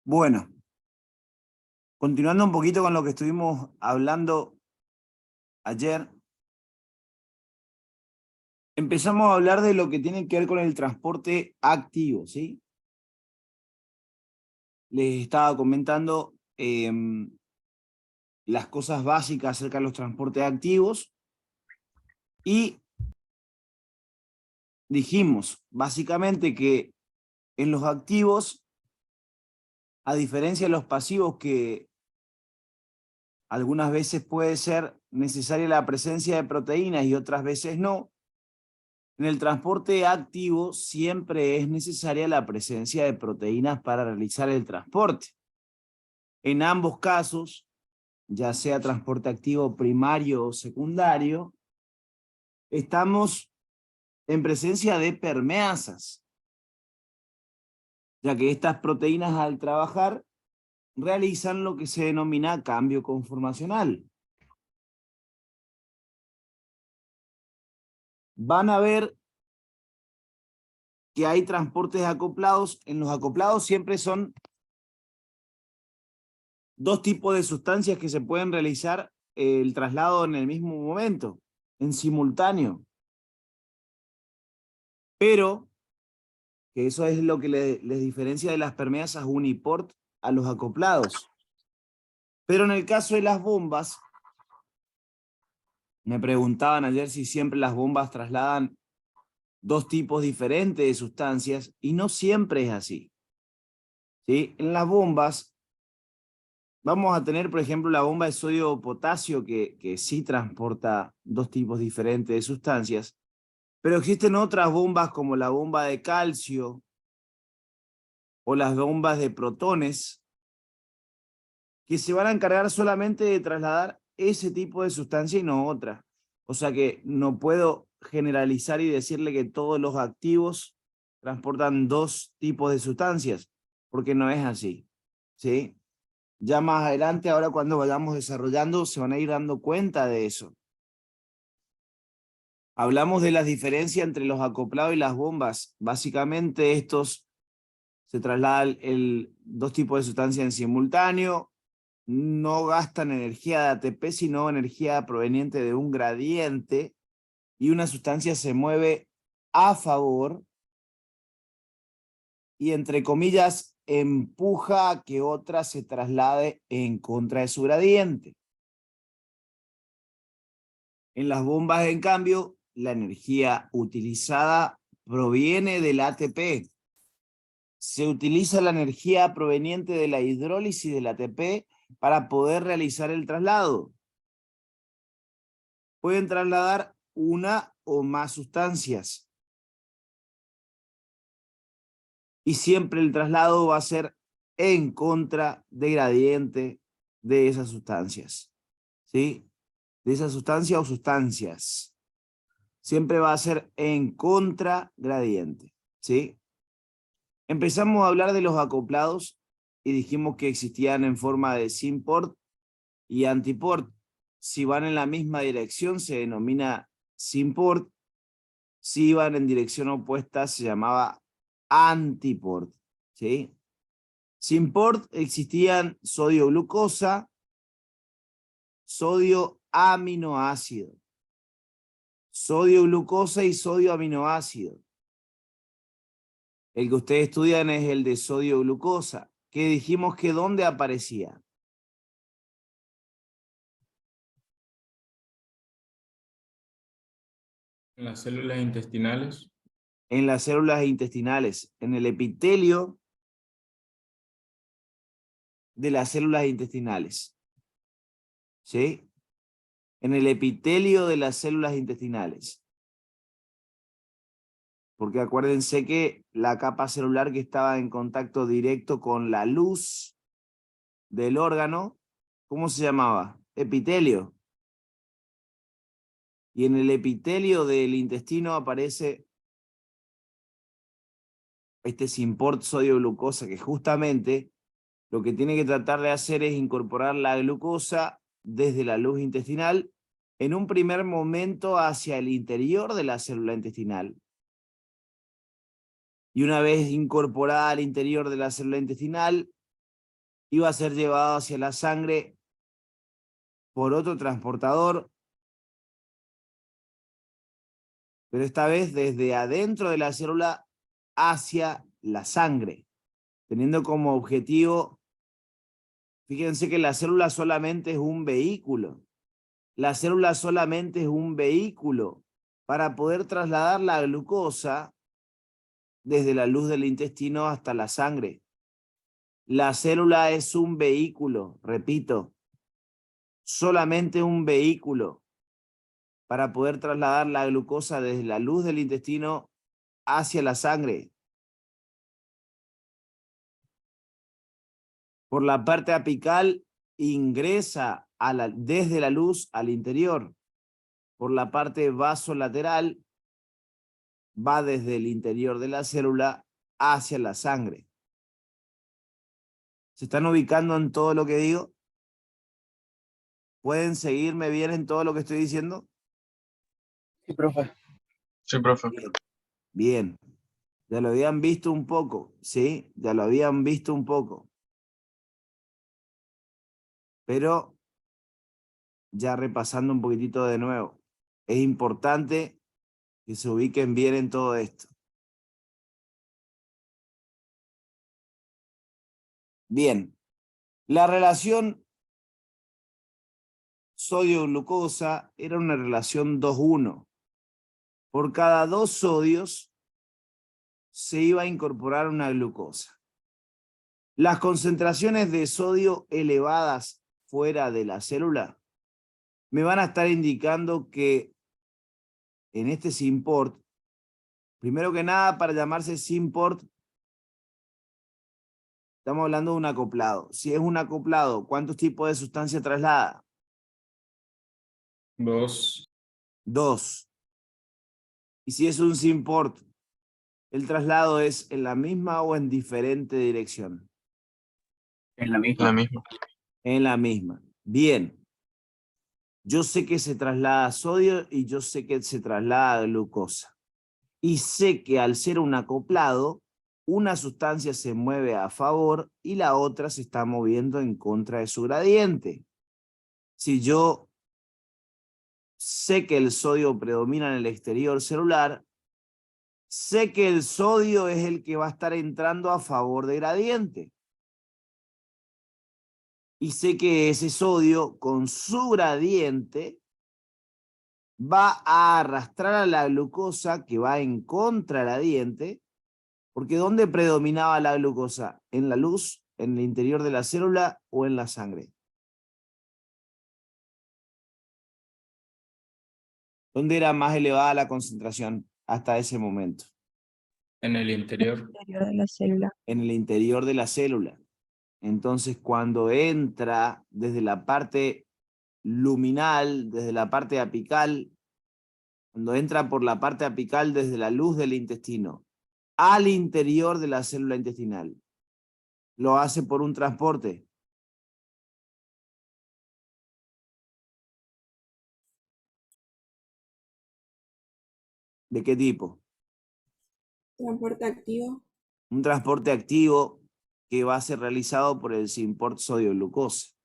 Bueno, continuando un poquito con lo que estuvimos hablando ayer, empezamos a hablar de lo que tiene que ver con el transporte activo, ¿sí? Les estaba comentando las cosas básicas acerca de los transportes activos y dijimos básicamente que en los activos, a diferencia de los pasivos que algunas veces puede ser necesaria la presencia de proteínas y otras veces no, en el transporte activo siempre es necesaria la presencia de proteínas para realizar el transporte. En ambos casos, ya sea transporte activo primario o secundario, estamos en presencia de permeasas, ya que estas proteínas al trabajar realizan lo que se denomina cambio conformacional. Van a ver que hay transportes acoplados. En los acoplados siempre son dos tipos de sustancias que se pueden realizar el traslado en el mismo momento, en simultáneo. Pero, que eso es lo que les diferencia de las permeasas uniport a los acoplados. Pero en el caso de las bombas, me preguntaban ayer si siempre las bombas trasladan dos tipos diferentes de sustancias, y no siempre es así. ¿Sí? En las bombas vamos a tener, por ejemplo, la bomba de sodio o potasio, que sí transporta dos tipos diferentes de sustancias, pero existen otras bombas como la bomba de calcio o las bombas de protones que se van a encargar solamente de trasladar ese tipo de sustancia y no otra. O sea que no puedo generalizar y decirle que todos los activos transportan dos tipos de sustancias, porque no es así, ¿sí? Ya más adelante, ahora cuando vayamos desarrollando, se van a ir dando cuenta de eso. Hablamos de las diferencias entre los acoplados y las bombas. Básicamente estos se trasladan dos tipos de sustancias en simultáneo, no gastan energía de ATP, sino energía proveniente de un gradiente, y una sustancia se mueve a favor y, entre comillas, empuja a que otra se traslade en contra de su gradiente. En las bombas, en cambio, la energía utilizada proviene del ATP. Se utiliza la energía proveniente de la hidrólisis del ATP para poder realizar el traslado. Pueden trasladar una o más sustancias. Y siempre el traslado va a ser en contra de gradiente de esas sustancias. ¿Sí? De esa sustancia o sustancias. Siempre va a ser en contra gradiente. ¿Sí? Empezamos a hablar de los acoplados y dijimos que existían en forma de symport y antiport. Si van en la misma dirección se denomina symport. Si van en dirección opuesta se llamaba antiport. ¿Sí? Symport existían sodio-glucosa, sodio-aminoácido. Sodio-glucosa y sodio-aminoácido. El que ustedes estudian es el de sodio-glucosa, que dijimos que ¿dónde aparecía? En las células intestinales. En las células intestinales, en el epitelio de las células intestinales. ¿Sí? En el epitelio de las células intestinales. Porque acuérdense que la capa celular que estaba en contacto directo con la luz del órgano, ¿cómo se llamaba? Epitelio. Y en el epitelio del intestino aparece este symport sodio-glucosa, que justamente lo que tiene que tratar de hacer es incorporar la glucosa desde la luz intestinal en un primer momento hacia el interior de la célula intestinal. Y una vez incorporada al interior de la célula intestinal, iba a ser llevado hacia la sangre por otro transportador, pero esta vez desde adentro de la célula hacia la sangre, teniendo como objetivo, fíjense que la célula solamente es un vehículo. La célula solamente es un vehículo para poder trasladar la glucosa desde la luz del intestino hasta la sangre. La célula es un vehículo, repito, solamente un vehículo para poder trasladar la glucosa desde la luz del intestino hacia la sangre. Por la parte apical ingresa desde la luz al interior. Por la parte vasolateral va desde el interior de la célula hacia la sangre. ¿Se están ubicando en todo lo que digo? ¿Pueden seguirme bien en todo lo que estoy diciendo? Sí, profe. Sí, profe. Bien. Bien. Ya lo habían visto un poco, ¿sí? Ya lo habían visto un poco. Pero ya repasando un poquitito de nuevo. Es importante que se ubiquen bien en todo esto. Bien. La relación sodio-glucosa era una relación 2:1. Por cada 2 sodios se iba a incorporar una glucosa. Las concentraciones de sodio elevadas fuera de la célula me van a estar indicando que en este Symport, primero que nada, para llamarse Symport, estamos hablando de un acoplado. Si es un acoplado, ¿cuántos tipos de sustancia traslada? 2. 2. Y si es un Symport, ¿el traslado es en la misma o en diferente dirección? En la misma. La misma. En la misma. Bien. Yo sé que se traslada sodio y yo sé que se traslada glucosa. Y sé que al ser un acoplado, una sustancia se mueve a favor y la otra se está moviendo en contra de su gradiente. Si yo sé que el sodio predomina en el exterior celular, sé que el sodio es el que va a estar entrando a favor de gradiente. Y sé que ese sodio, con su gradiente, va a arrastrar a la glucosa que va en contra gradiente, porque ¿dónde predominaba la glucosa? ¿En la luz, en el interior de la célula o en la sangre? ¿Dónde era más elevada la concentración hasta ese momento? En el interior. Interior de la célula. En el interior de la célula. Entonces, cuando entra desde la parte luminal, desde la parte apical, cuando entra por la parte apical desde la luz del intestino al interior de la célula intestinal, lo hace por un transporte. ¿De qué tipo? Transporte activo. Un transporte activo que va a ser realizado por el Symport sodio-glucosa.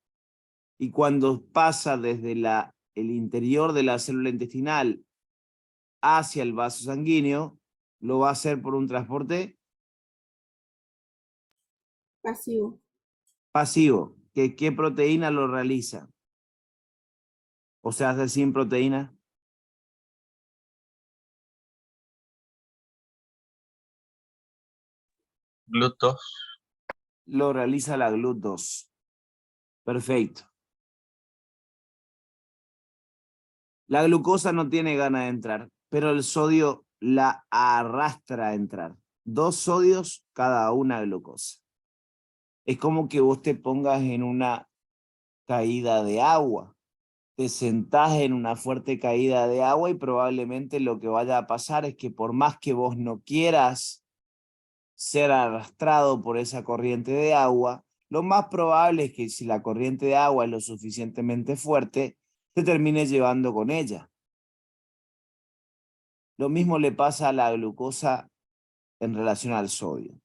Y cuando pasa desde el interior de la célula intestinal hacia el vaso sanguíneo, lo va a hacer por un transporte Pasivo. pasivo. ¿Qué proteína lo realiza? ¿O se hace sin proteína? GLUT2. Lo realiza la GLUT2. Perfecto. La glucosa no tiene ganas de entrar, pero el sodio la arrastra a entrar. 2 sodios, cada una glucosa. Es como que vos te pongas en una caída de agua. Te sentás en una fuerte caída de agua y probablemente lo que vaya a pasar es que por más que vos no quieras ser arrastrado por esa corriente de agua, lo más probable es que si la corriente de agua es lo suficientemente fuerte, te termine llevando con ella. Lo mismo le pasa a la glucosa en relación al sodio.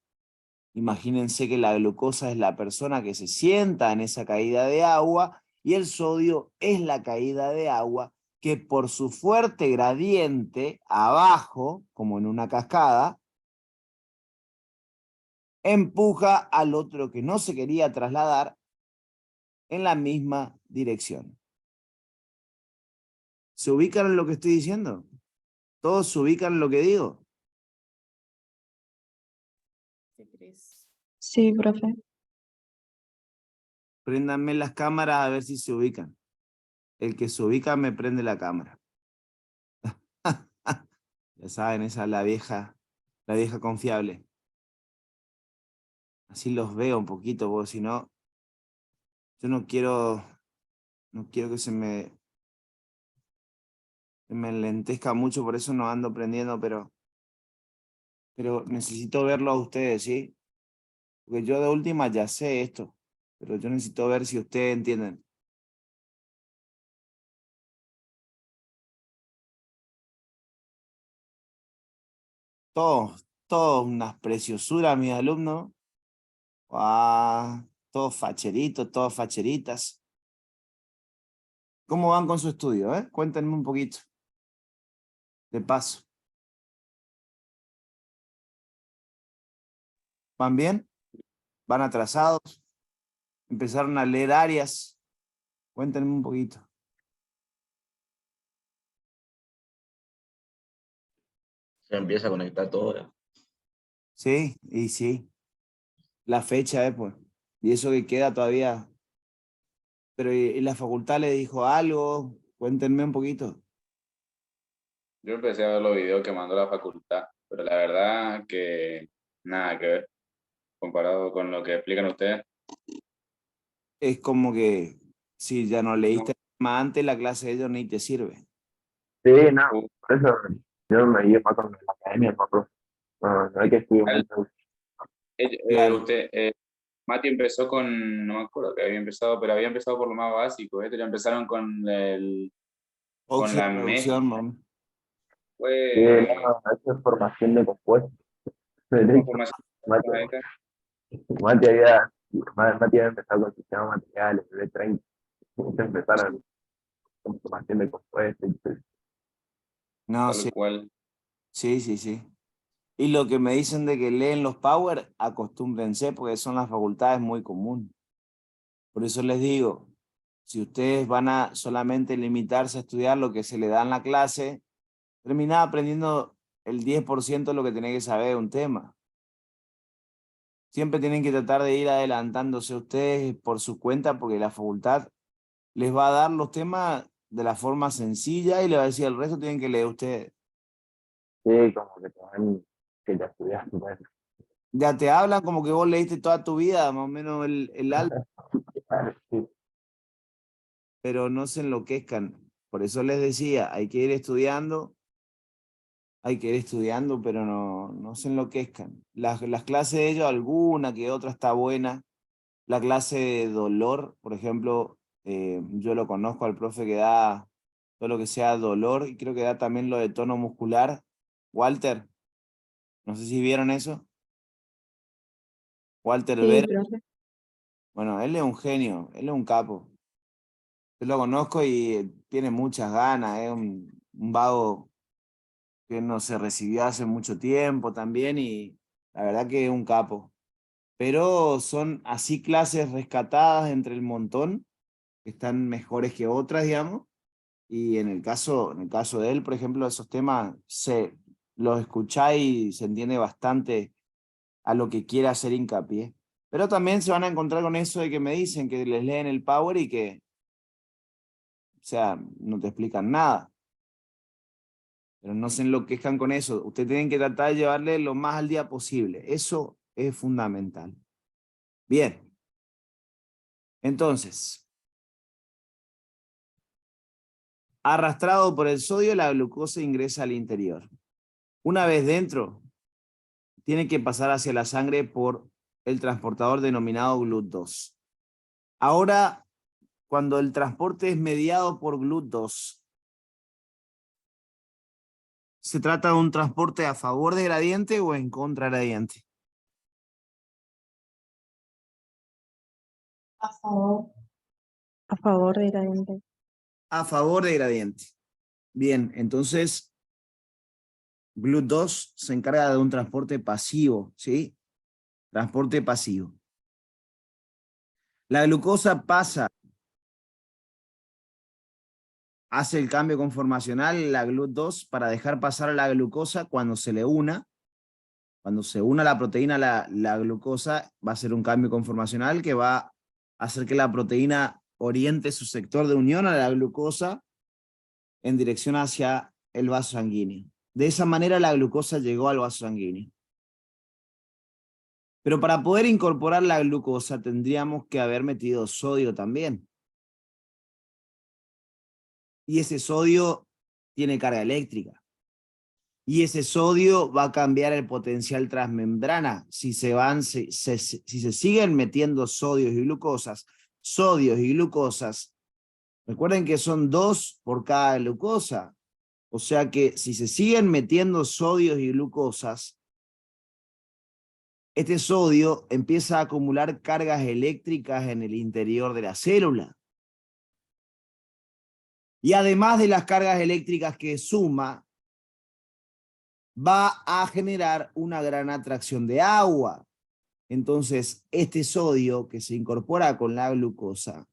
Imagínense que la glucosa es la persona que se sienta en esa caída de agua y el sodio es la caída de agua que por su fuerte gradiente abajo, como en una cascada, empuja al otro que no se quería trasladar en la misma dirección. ¿Se ubican en lo que estoy diciendo? ¿Todos se ubican en lo que digo? Sí, profe. Préndanme las cámaras a ver si se ubican. El que se ubica me prende la cámara. Ya saben, esa es la vieja confiable. Así los veo un poquito, porque si no, yo no quiero que se me enlentezca mucho, por eso no ando prendiendo, pero necesito verlo a ustedes, ¿sí? Porque yo de última ya sé esto, pero yo necesito ver si ustedes entienden. Todos unas preciosuras, mis alumnos. Ah, todos facheritos, todas facheritas. ¿Cómo van con su estudio, Cuéntenme un poquito. De paso. ¿Van bien? ¿Van atrasados? ¿Empezaron a leer áreas? Cuéntenme un poquito. Se empieza a conectar todo. Ya. Sí, y sí. La fecha, pues. Y eso que queda todavía. Pero ¿y la facultad le dijo algo? Cuéntenme un poquito. Yo empecé a ver los videos que mandó la facultad, pero la verdad que nada que ver comparado con lo que explican ustedes. Es como que si ya no leíste No. el tema antes, la clase de ellos ni te sirve. Sí, no, por eso yo me iba más con la academia, no, profe. No hay que estudiar Al- mucho. Claro. Mati empezó con, no me acuerdo que había empezado, pero había empezado por lo más básico. Ya empezaron con Óxido la de reducción, mami. Sí, fue no, eso es formación de compuestos. con Derecho, formación. Mati, Mati había empezado con sistemas materiales, de 30. Muchos empezaron con formación de compuestos. No, Tal sí, cual. sí, sí, sí. Y lo que me dicen de que leen los Power, acostúmbrense, porque son las facultades muy comunes. Por eso les digo, si ustedes van a solamente limitarse a estudiar lo que se le da en la clase, terminás aprendiendo el 10% de lo que tenés que saber de un tema. Siempre tienen que tratar de ir adelantándose ustedes por su cuenta, porque la facultad les va a dar los temas de la forma sencilla y le va a decir el resto tienen que leer ustedes. Sí, como que te van, que ya estudiaste. Pues. Ya te hablan como que vos leíste toda tu vida, más o menos el algo, Sí, pero no se enloquezcan. Por eso les decía, hay que ir estudiando, pero no se enloquezcan. Las clases de ellos, alguna que otra está buena. La clase de dolor, por ejemplo, yo lo conozco al profe que da todo lo que sea dolor y creo que da también lo de tono muscular. Walter, no sé si vieron eso. Walter Sí, Vera, profe. bueno, él es un genio, él es un capo. Yo lo conozco y tiene muchas ganas, es un vago que no se recibió hace mucho tiempo también y la verdad que es un capo. Pero son así clases rescatadas entre el montón, que están mejores que otras, digamos. Y en el caso de él, por ejemplo, esos temas los escucháis y se entiende bastante a lo que quiere hacer hincapié. Pero también se van a encontrar con eso de que me dicen que les leen el Power y que, o sea, no te explican nada. Pero no se enloquezcan con eso. Ustedes tienen que tratar de llevarle lo más al día posible. Eso es fundamental. Bien. Entonces, arrastrado por el sodio, la glucosa ingresa al interior. Una vez dentro, tiene que pasar hacia la sangre por el transportador denominado GLUT2. Ahora, cuando el transporte es mediado por GLUT2, ¿se trata de un transporte a favor de gradiente o en contra de gradiente? A favor. A favor de gradiente. A favor de gradiente. Bien, entonces GLUT2 se encarga de un transporte pasivo, ¿sí? Transporte pasivo. La glucosa pasa, hace el cambio conformacional, la GLUT2, para dejar pasar a la glucosa cuando se le una. Cuando se una la proteína a la glucosa, va a ser un cambio conformacional que va a hacer que la proteína oriente su sector de unión a la glucosa en dirección hacia el vaso sanguíneo. De esa manera la glucosa llegó al vaso sanguíneo. Pero para poder incorporar la glucosa tendríamos que haber metido sodio también. Y ese sodio tiene carga eléctrica. Y ese sodio va a cambiar el potencial transmembrana. Si se siguen metiendo sodios y glucosas, recuerden que son 2 por cada glucosa. O sea que si se siguen metiendo sodios y glucosas, este sodio empieza a acumular cargas eléctricas en el interior de la célula. Y además de las cargas eléctricas que suma, va a generar una gran atracción de agua. Entonces, este sodio que se incorpora con la glucosa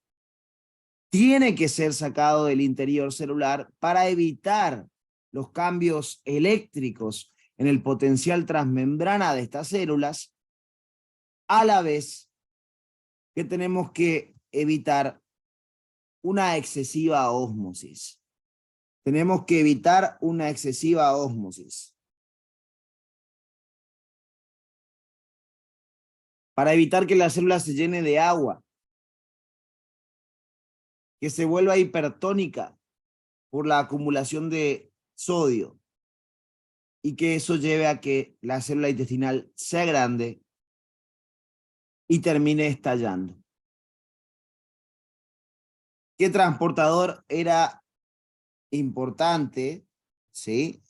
tiene que ser sacado del interior celular para evitar los cambios eléctricos en el potencial transmembrana de estas células, a la vez que tenemos que evitar una excesiva ósmosis. Tenemos que evitar una excesiva ósmosis. Para evitar que la célula se llene de agua, que se vuelva hipertónica por la acumulación de sodio y que eso lleve a que la célula intestinal sea grande y termine estallando. ¿Qué transportador era importante, sí,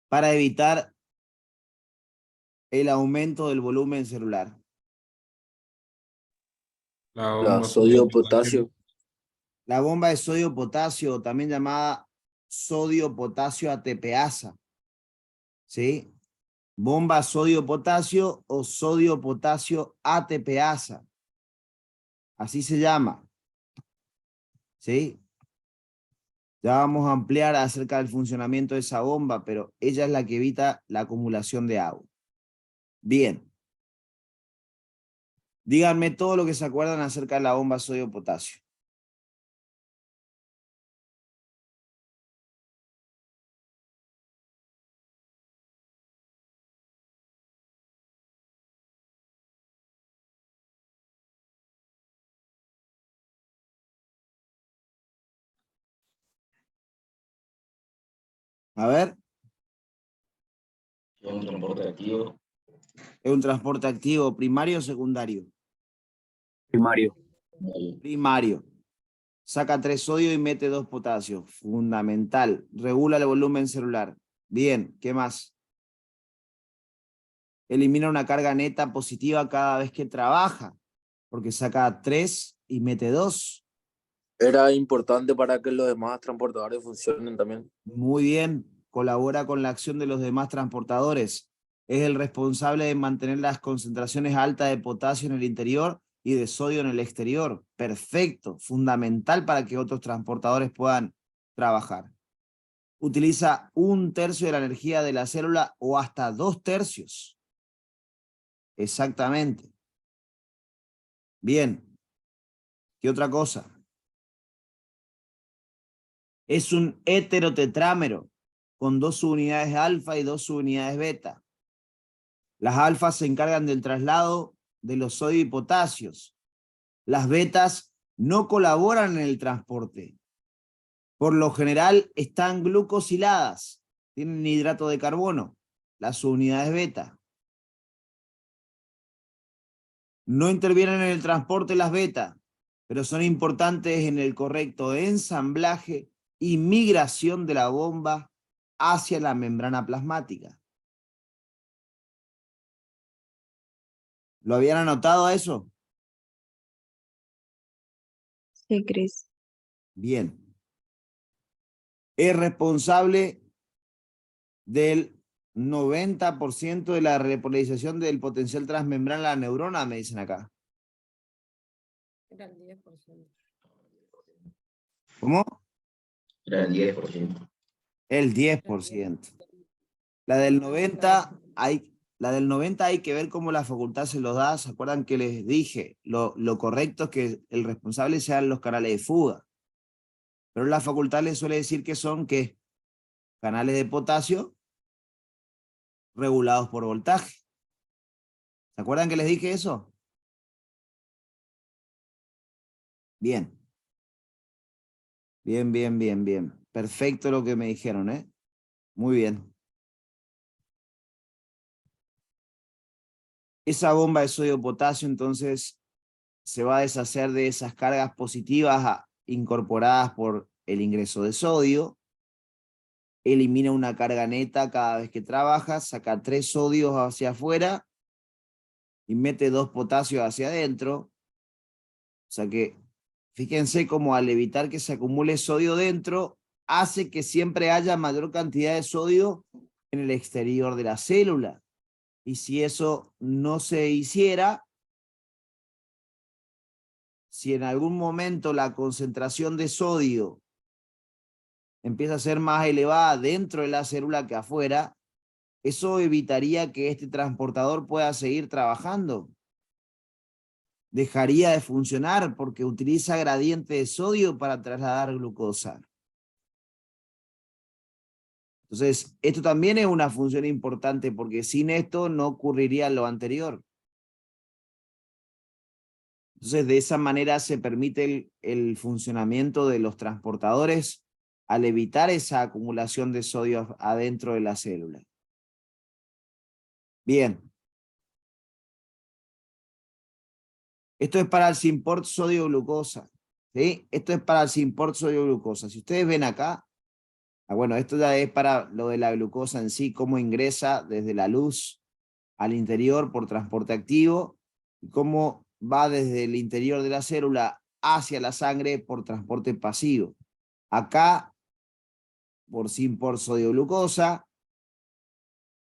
para evitar el aumento del volumen celular? La La bomba sodio-potasio. La bomba de sodio-potasio, también llamada sodio-potasio ATPasa, ¿sí? Bomba sodio-potasio o sodio-potasio ATPasa. Así se llama, ¿sí? Ya vamos a ampliar acerca del funcionamiento de esa bomba, pero ella es la que evita la acumulación de agua. Bien. Díganme todo lo que se acuerdan acerca de la bomba sodio-potasio. A ver, Es un transporte activo. ¿es un transporte activo primario o secundario? Primario. Primario. Saca 3 sodio y mete 2 potasio. Fundamental. Regula el volumen celular. Bien, ¿qué más? Elimina una carga neta positiva cada vez que trabaja, porque saca 3 y mete 2. Era importante para que los demás transportadores funcionen también. Muy bien. Colabora con la acción de los demás transportadores. Es el responsable de mantener las concentraciones altas de potasio en el interior y de sodio en el exterior. Perfecto. Fundamental para que otros transportadores puedan trabajar. Utiliza 1/3 de la energía de la célula o hasta 2/3. Exactamente. Bien. ¿Qué otra cosa? Es un heterotetrámero con 2 subunidades alfa y 2 subunidades beta. Las alfas se encargan del traslado de los sodio y potasios. Las betas no colaboran en el transporte. Por lo general están glucosiladas, tienen hidrato de carbono, las subunidades beta. No intervienen en el transporte las beta, pero son importantes en el correcto ensamblaje y migración de la bomba hacia la membrana plasmática. ¿Lo habían anotado a eso? Sí, Cris. Bien. Es responsable del 90% de la repolarización del potencial transmembrana de la neurona, me dicen acá. Era el 10%. ¿Cómo? Era el 10%. El 10%. La del 90 hay que ver cómo la facultad se los da. ¿Se acuerdan que les dije? Lo correcto es que el responsable sean los canales de fuga. Pero la facultad les suele decir que son ¿qué? Canales de potasio regulados por voltaje. ¿Se acuerdan que les dije eso? Bien. Bien, bien, bien, bien. Perfecto lo que me dijeron, ¿eh? Muy bien. Esa bomba de sodio-potasio entonces se va a deshacer de esas cargas positivas incorporadas por el ingreso de sodio. Elimina una carga neta cada vez que trabaja, saca 3 sodios hacia afuera y mete 2 potasios hacia adentro. O sea que fíjense cómo al evitar que se acumule sodio dentro, hace que siempre haya mayor cantidad de sodio en el exterior de la célula. Y si eso no se hiciera, si en algún momento la concentración de sodio empieza a ser más elevada dentro de la célula que afuera, eso evitaría que este transportador pueda seguir trabajando. Dejaría de funcionar porque utiliza gradiente de sodio para trasladar glucosa. Entonces, esto también es una función importante porque sin esto no ocurriría lo anterior. Entonces, de esa manera se permite el funcionamiento de los transportadores al evitar esa acumulación de sodio adentro de la célula. Bien. Esto es para el Synport sodio-glucosa. ¿Sí? Esto es para el Synport sodio-glucosa. Si ustedes ven acá, bueno, esto ya es para lo de la glucosa en sí, cómo ingresa desde la luz al interior por transporte activo y cómo va desde el interior de la célula hacia la sangre por transporte pasivo. Acá, por Synport sodio-glucosa,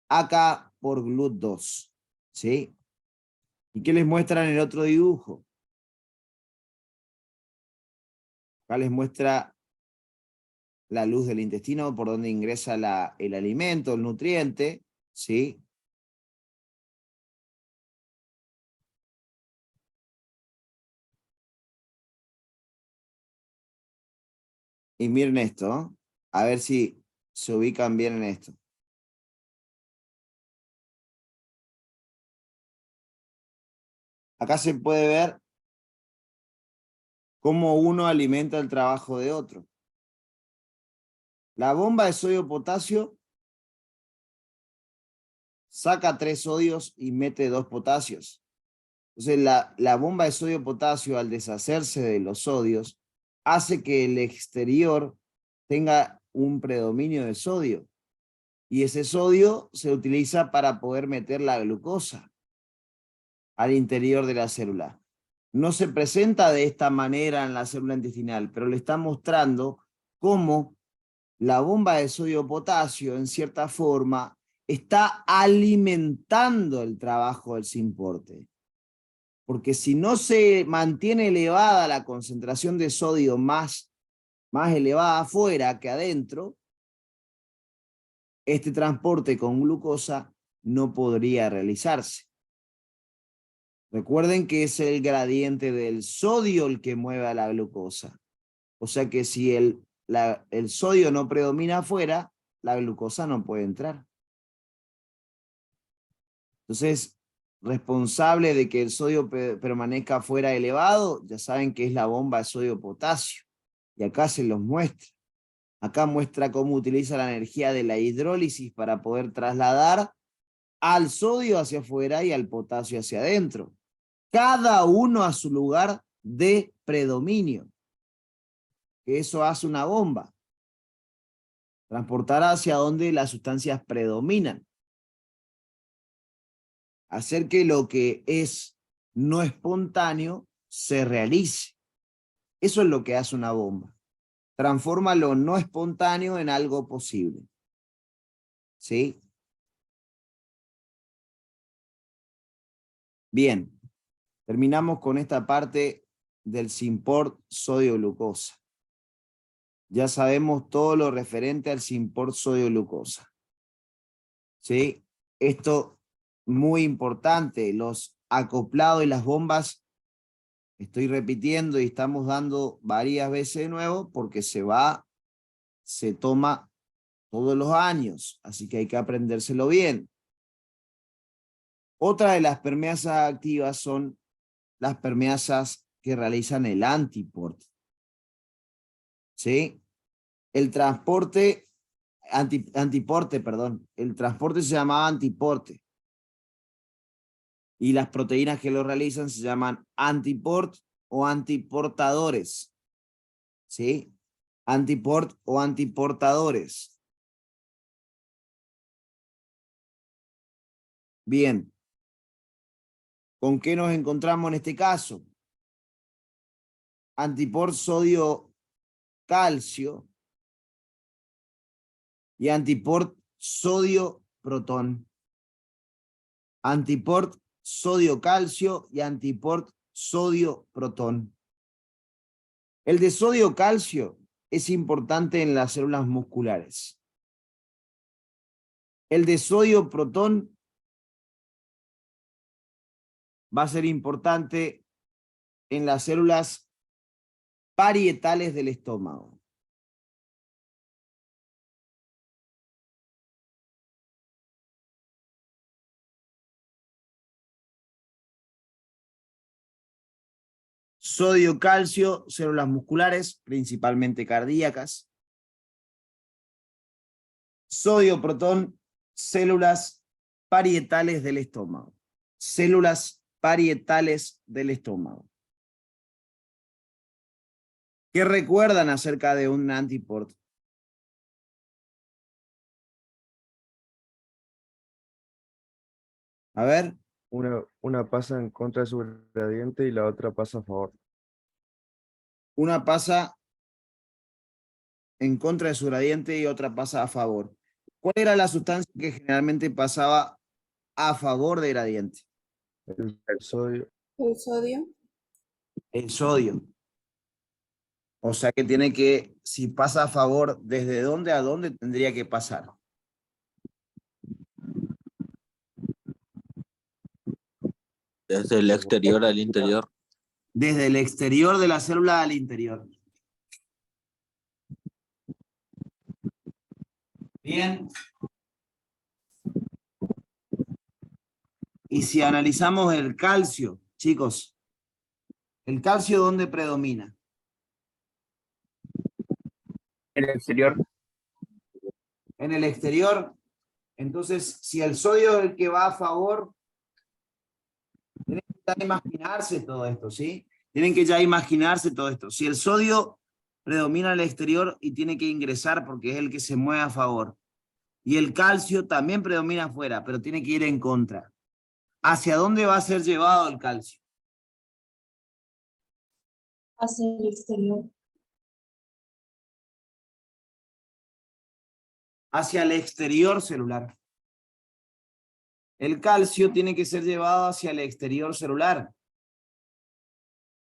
acá por GLUT2. ¿Sí? ¿Y qué les muestran en el otro dibujo? Acá les muestra la luz del intestino por donde ingresa el alimento, el nutriente, ¿sí? Y miren esto, ¿no? A ver si se ubican bien en esto. Acá se puede ver cómo uno alimenta el trabajo de otro. La bomba de sodio-potasio saca 3 sodios y mete 2 potasios. Entonces la bomba de sodio-potasio, al deshacerse de los sodios, hace que el exterior tenga un predominio de sodio. Y ese sodio se utiliza para poder meter la glucosa al interior de la célula. No se presenta de esta manera en la célula intestinal, pero le está mostrando cómo la bomba de sodio-potasio, en cierta forma, está alimentando el trabajo del Synport. Porque si no se mantiene elevada la concentración de sodio más elevada afuera que adentro, este transporte con glucosa no podría realizarse. Recuerden que es el gradiente del sodio el que mueve a la glucosa. O sea que si el sodio no predomina afuera, la glucosa no puede entrar. Entonces, responsable de que el sodio permanezca afuera elevado, ya saben que es la bomba de sodio-potasio. Y acá se los muestra. Acá muestra cómo utiliza la energía de la hidrólisis para poder trasladar al sodio hacia afuera y al potasio hacia adentro. Cada uno a su lugar de predominio. Eso hace una bomba. Transportar hacia donde las sustancias predominan. Hacer que lo que es no espontáneo se realice. Eso es lo que hace una bomba. Transforma lo no espontáneo en algo posible. ¿Sí? Bien. Terminamos con esta parte del Synport sodio-glucosa. Ya sabemos todo lo referente al Synport sodio-glucosa. ¿Sí? Esto muy importante. Los acoplados y las bombas, estoy repitiendo y estamos dando varias veces de nuevo porque se toma todos los años. Así que hay que aprendérselo bien. Otra de las permeasas activas son las permeasas que realizan el antiport. ¿Sí? El transporte, antiporte, perdón. El transporte se llamaba antiporte. Y las proteínas que lo realizan se llaman antiport o antiportadores. ¿Sí? Antiport o antiportadores. Bien. ¿Con qué nos encontramos en este caso? Antiport sodio calcio y antiport sodio protón. Antiport sodio calcio y antiport sodio protón. El de sodio calcio es importante en las células musculares. El de sodio protón va a ser importante en las células parietales del estómago. Sodio, calcio, células musculares, principalmente cardíacas. Sodio, protón, células parietales del estómago. Células parietales del estómago. ¿Qué recuerdan acerca de un antiport? A ver. Una pasa en contra de su gradiente y la otra pasa a favor. Una pasa en contra de su gradiente y otra pasa a favor. ¿Cuál era la sustancia que generalmente pasaba a favor de gradiente? El sodio. El sodio. El sodio. O sea que tiene que, si pasa a favor, ¿desde dónde a dónde tendría que pasar? Desde el exterior al interior. Desde el exterior de la célula al interior. Bien. Y si analizamos el calcio, chicos, ¿el calcio dónde predomina? En el exterior. En el exterior. Entonces, si el sodio es el que va a favor, tienen que ya imaginarse todo esto, ¿sí? Tienen que ya imaginarse todo esto. Si el sodio predomina en el exterior y tiene que ingresar porque es el que se mueve a favor, y el calcio también predomina afuera, pero tiene que ir en contra. ¿Hacia dónde va a ser llevado el calcio? Hacia el exterior. Hacia el exterior celular. El calcio tiene que ser llevado hacia el exterior celular.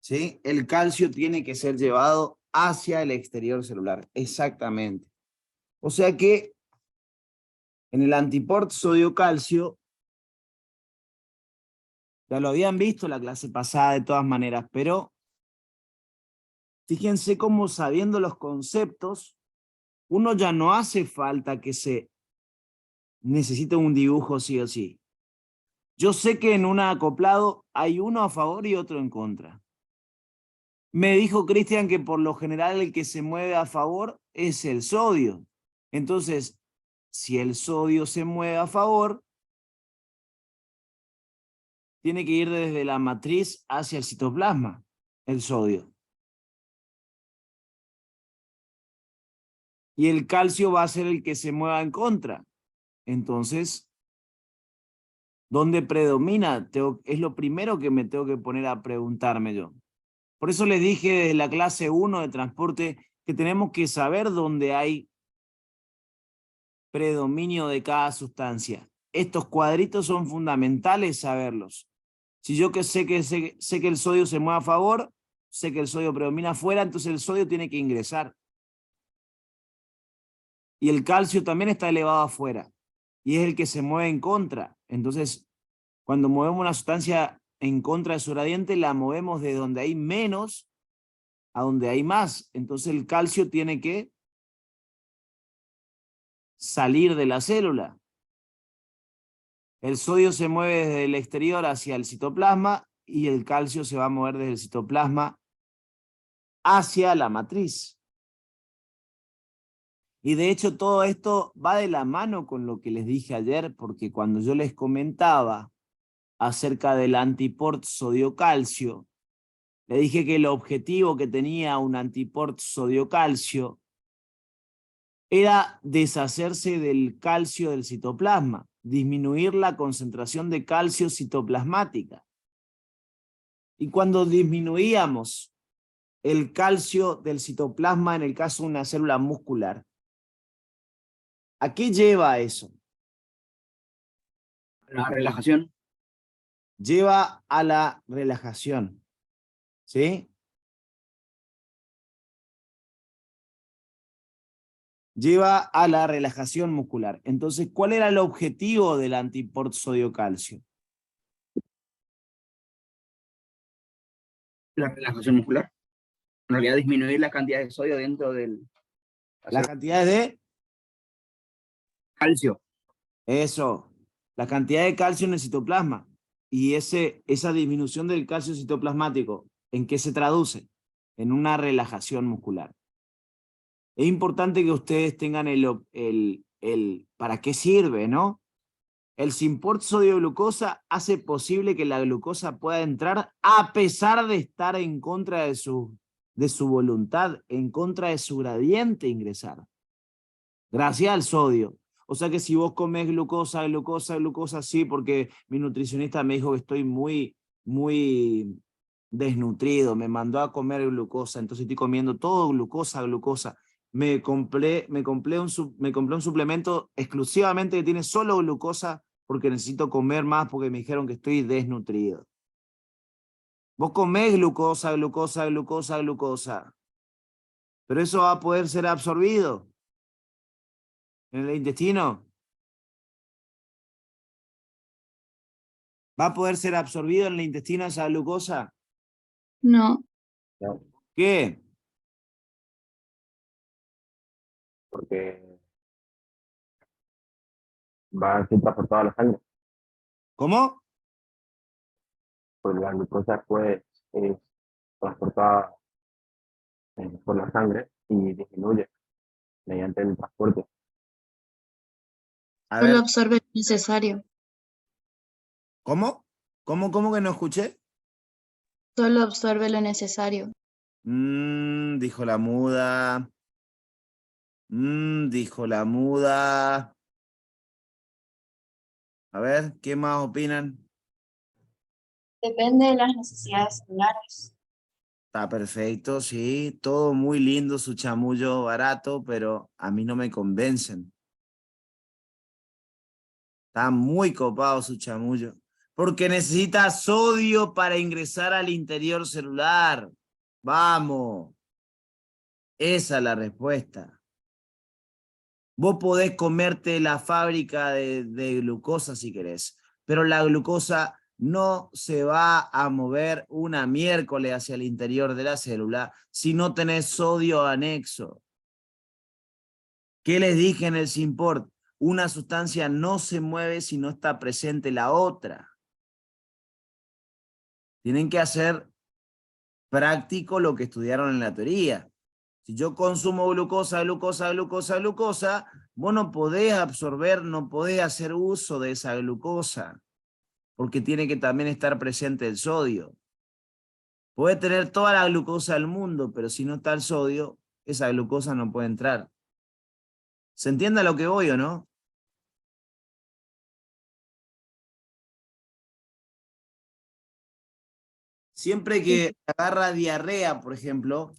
¿Sí? El calcio tiene que ser llevado hacia el exterior celular. Exactamente. O sea que en el antiport sodio-calcio, ya lo habían visto la clase pasada de todas maneras, pero fíjense cómo sabiendo los conceptos, uno ya no hace falta que se necesite un dibujo sí o sí. Yo sé que en un acoplado hay uno a favor y otro en contra. Me dijo Cristian que por lo general el que se mueve a favor es el sodio. Entonces, si el sodio se mueve a favor, tiene que ir desde la matriz hacia el citoplasma, el sodio. Y el calcio va a ser el que se mueva en contra. Entonces, ¿dónde predomina? Es lo primero que me tengo que poner a preguntarme yo. Por eso les dije desde la clase 1 de transporte que tenemos que saber dónde hay predominio de cada sustancia. Estos cuadritos son fundamentales saberlos. Si yo que sé que el sodio se mueve a favor, sé que el sodio predomina afuera, entonces el sodio tiene que ingresar. Y el calcio también está elevado afuera. Y es el que se mueve en contra. Entonces, cuando movemos una sustancia en contra de su gradiente, la movemos de donde hay menos a donde hay más. Entonces el calcio tiene que salir de la célula. El sodio se mueve desde el exterior hacia el citoplasma y el calcio se va a mover desde el citoplasma hacia la matriz. Y de hecho todo esto va de la mano con lo que les dije ayer, porque cuando yo les comentaba acerca del antiport sodio-calcio, le dije que el objetivo que tenía un antiport sodio-calcio era deshacerse del calcio del citoplasma, disminuir la concentración de calcio citoplasmática. Y cuando disminuíamos el calcio del citoplasma, en el caso de una célula muscular, ¿a qué lleva eso? La relajación. Lleva a la relajación, ¿sí? Lleva a la relajación muscular. Entonces, ¿cuál era el objetivo del antiport sodio-calcio? La relajación muscular. En realidad disminuir la cantidad de sodio dentro del La cantidad de... calcio. Eso, la cantidad de calcio en el citoplasma. Y esa disminución del calcio citoplasmático, ¿en qué se traduce? En una relajación muscular. Es importante que ustedes tengan ¿para qué sirve, no? El Simport sodio-glucosa hace posible que la glucosa pueda entrar a pesar de estar en contra de su voluntad, en contra de su gradiente ingresar. Gracias al sodio. O sea que si vos comes glucosa, sí, porque mi nutricionista me dijo que estoy muy desnutrido, me mandó a comer glucosa, entonces estoy comiendo todo glucosa. Me compré un suplemento exclusivamente que tiene solo glucosa porque necesito comer más porque me dijeron que estoy desnutrido. Vos comés glucosa, pero eso va a poder ser absorbido en el intestino. ¿Va a poder ser absorbido en el intestino esa glucosa? No. No, ¿Qué? porque va a ser transportada a la sangre, ¿Cómo? porque la glucosa pues es transportada por la sangre y disminuye mediante el transporte. A Solo ver, absorbe lo necesario. ¿cómo? ¿Cómo que no escuché? Solo absorbe lo necesario. Dijo la muda. Dijo la muda. A ver, ¿qué más opinan? Depende de las necesidades celulares. Está perfecto, sí. Todo muy lindo, su chamullo barato, pero a mí no me convencen. Está muy copado su chamullo. Porque necesita sodio para ingresar al interior celular. Vamos. Esa es la respuesta. Vos podés comerte la fábrica de glucosa si querés, pero la glucosa no se va a mover una miércoles hacia el interior de la célula si no tenés sodio anexo. ¿Qué les dije en el Simport? Una sustancia no se mueve si no está presente la otra. Tienen que hacer práctico lo que estudiaron en la teoría. Si yo consumo glucosa, vos no podés absorber, no podés hacer uso de esa glucosa, porque tiene que también estar presente el sodio. Puede tener toda la glucosa del mundo, pero si no está el sodio, esa glucosa no puede entrar. ¿Se entiende a lo que voy o no? Siempre que te agarra diarrea, por ejemplo,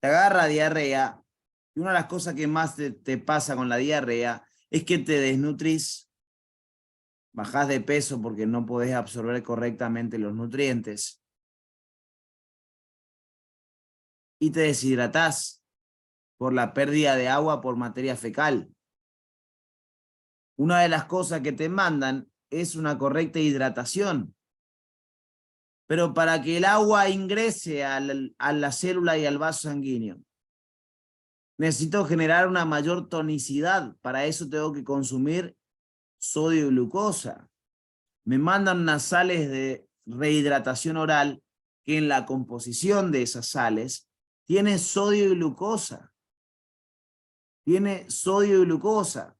te agarra diarrea, y una de las cosas que más te pasa con la diarrea es que te desnutrís, bajás de peso porque no podés absorber correctamente los nutrientes y te deshidratás por la pérdida de agua por materia fecal. Una de las cosas que te mandan es una correcta hidratación. Pero para que el agua ingrese a la célula y al vaso sanguíneo, necesito generar una mayor tonicidad. Para eso tengo que consumir sodio y glucosa. Me mandan unas sales de rehidratación oral que en la composición de esas sales tiene sodio y glucosa. Tiene sodio y glucosa.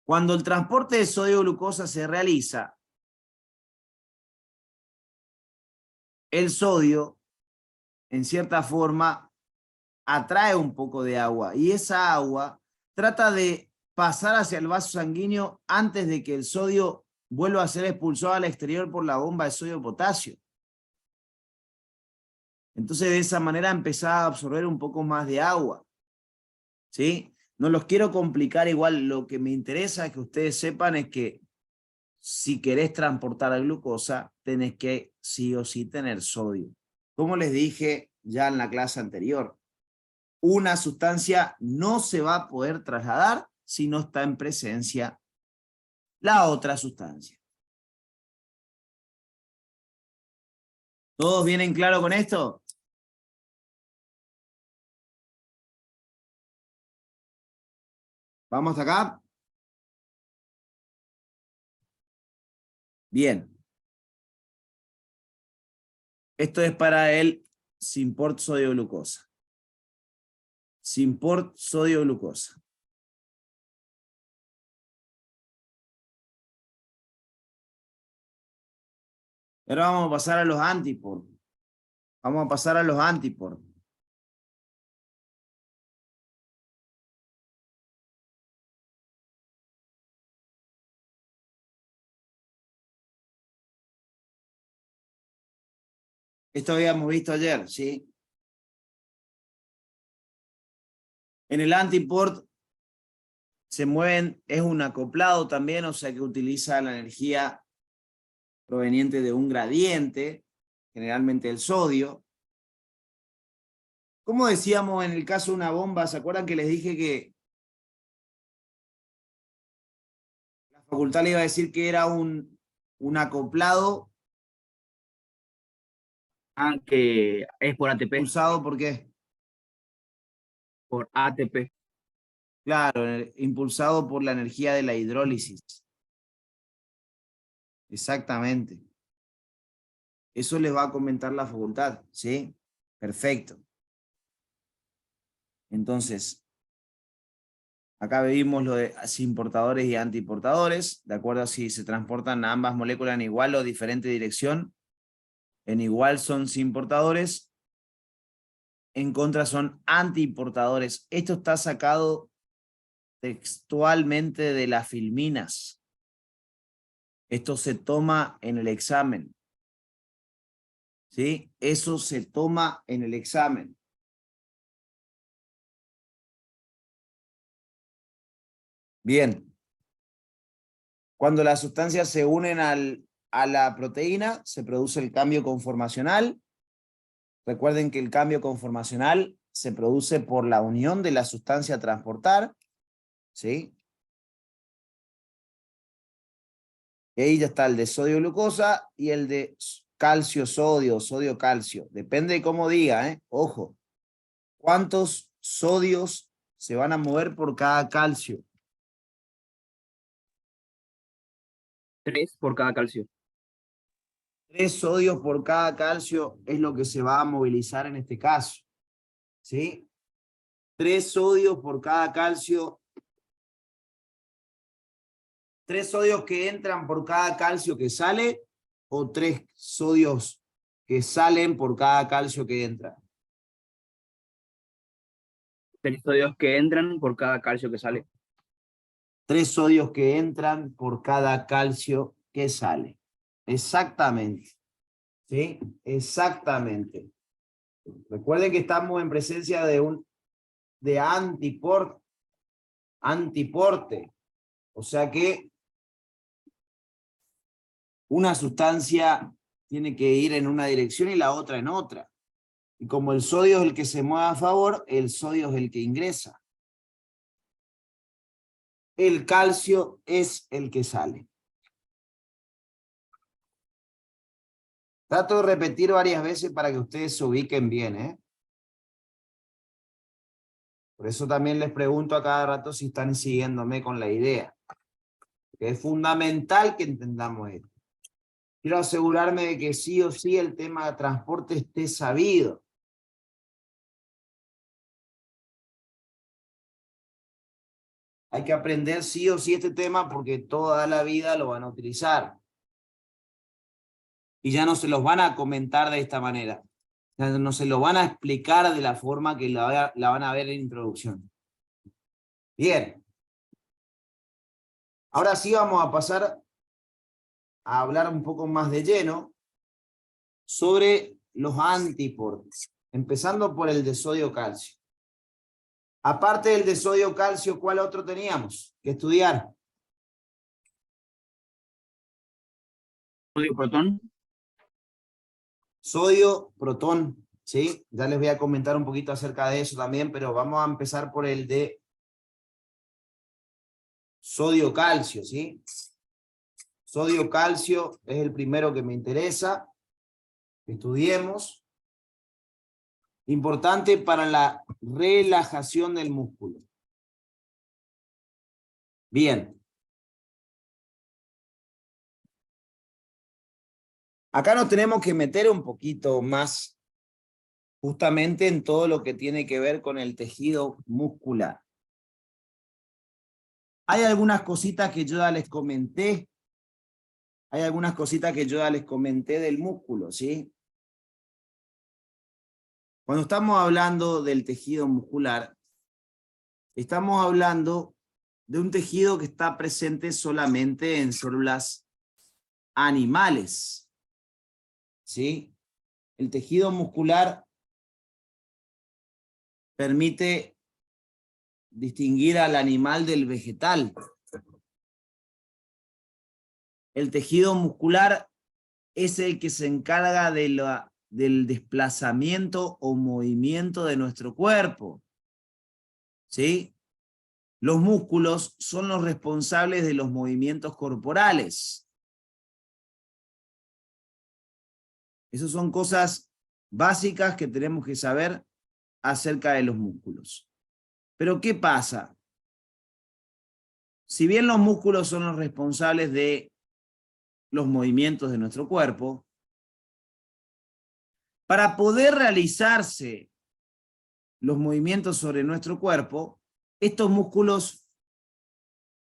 Cuando el transporte de sodio y glucosa se realiza, el sodio, en cierta forma, atrae un poco de agua y esa agua trata de pasar hacia el vaso sanguíneo antes de que el sodio vuelva a ser expulsado al exterior por la bomba de sodio-potasio. Entonces, de esa manera empezás a absorber un poco más de agua. ¿Sí? No los quiero complicar igual. Lo que me interesa que ustedes sepan es que si querés transportar la glucosa, tenés que sí o sí tener sodio. Como les dije ya en la clase anterior, una sustancia no se va a poder trasladar si no está en presencia la otra sustancia. ¿Todos vienen claro con esto? ¿Vamos hasta acá? Bien. Esto es para el Synport sodio-glucosa. Synport sodio-glucosa. Ahora vamos a pasar a los antiport. Vamos a pasar a los antiport. Esto habíamos visto ayer, ¿sí? En el antiport se mueven, es un acoplado también, o sea que utiliza la energía proveniente de un gradiente, generalmente el sodio. Como decíamos en el caso de una bomba, ¿se acuerdan que les dije que la facultad le iba a decir que era un acoplado Que es por ATP, impulsado? ¿Por qué? por ATP. Claro, impulsado por la energía de la hidrólisis. Exactamente. Eso les va a comentar la facultad, ¿sí? Perfecto. Entonces, acá vimos lo de importadores y antiportadores, de acuerdo a si se transportan ambas moléculas en igual o diferente dirección. En igual son importadores, en contra son antiimportadores. Esto está sacado textualmente de las filminas. Esto se toma en el examen. ¿Sí? Eso se toma en el examen. Bien. Cuando las sustancias se unen a la proteína, se produce el cambio conformacional. Recuerden que el cambio conformacional se produce por la unión de la sustancia a transportar. ¿Sí? Y ahí ya está el de sodio-glucosa y el de calcio-sodio, sodio-calcio. Depende de cómo diga, ¿eh? Ojo. ¿Cuántos sodios se van a mover por cada calcio? 3 por cada calcio. 3 sodios por cada calcio es lo que se va a movilizar en este caso. ¿Sí? 3 sodios por cada calcio. 3 sodios que entran por cada calcio que sale o 3 sodios que salen por cada calcio que entra. 3 sodios que entran por cada calcio que sale. 3 sodios que entran por cada calcio que sale. Exactamente. ¿Sí? Exactamente. Recuerden que estamos en presencia de antiporte. O sea que una sustancia tiene que ir en una dirección y la otra en otra. Y como el sodio es el que se mueve a favor, el sodio es el que ingresa. El calcio es el que sale. Trato de repetir varias veces para que ustedes se ubiquen bien, ¿eh? Por eso también les pregunto a cada rato si están siguiéndome con la idea. Porque es fundamental que entendamos esto. Quiero asegurarme de que sí o sí el tema de transporte esté sabido. Hay que aprender sí o sí este tema porque toda la vida lo van a utilizar. Y ya no se los van a comentar de esta manera. Ya no se lo van a explicar de la forma que la van a ver en introducción. Bien. Ahora sí vamos a pasar a hablar un poco más de lleno sobre los antiportes, empezando por el de sodio-calcio. Aparte del de sodio-calcio, ¿cuál otro teníamos que estudiar? Sodio-protón. Sodio-protón, ¿sí? Ya les voy a comentar un poquito acerca de eso también, pero vamos a empezar por el de sodio-calcio, ¿sí? Sodio-calcio es el primero que me interesa. Estudiemos. Importante para la relajación del músculo. Bien. Acá nos tenemos que meter un poquito más justamente en todo lo que tiene que ver con el tejido muscular. Hay algunas cositas que yo ya les comenté. Hay algunas cositas que yo ya les comenté del músculo, ¿sí? Cuando estamos hablando del tejido muscular, estamos hablando de un tejido que está presente solamente en células animales, ¿sí? El tejido muscular permite distinguir al animal del vegetal. El tejido muscular es el que se encarga del desplazamiento o movimiento de nuestro cuerpo, ¿sí? Los músculos son los responsables de los movimientos corporales. Esas son cosas básicas que tenemos que saber acerca de los músculos. Pero ¿qué pasa? Si bien los músculos son los responsables de los movimientos de nuestro cuerpo, para poder realizarse los movimientos sobre nuestro cuerpo, estos músculos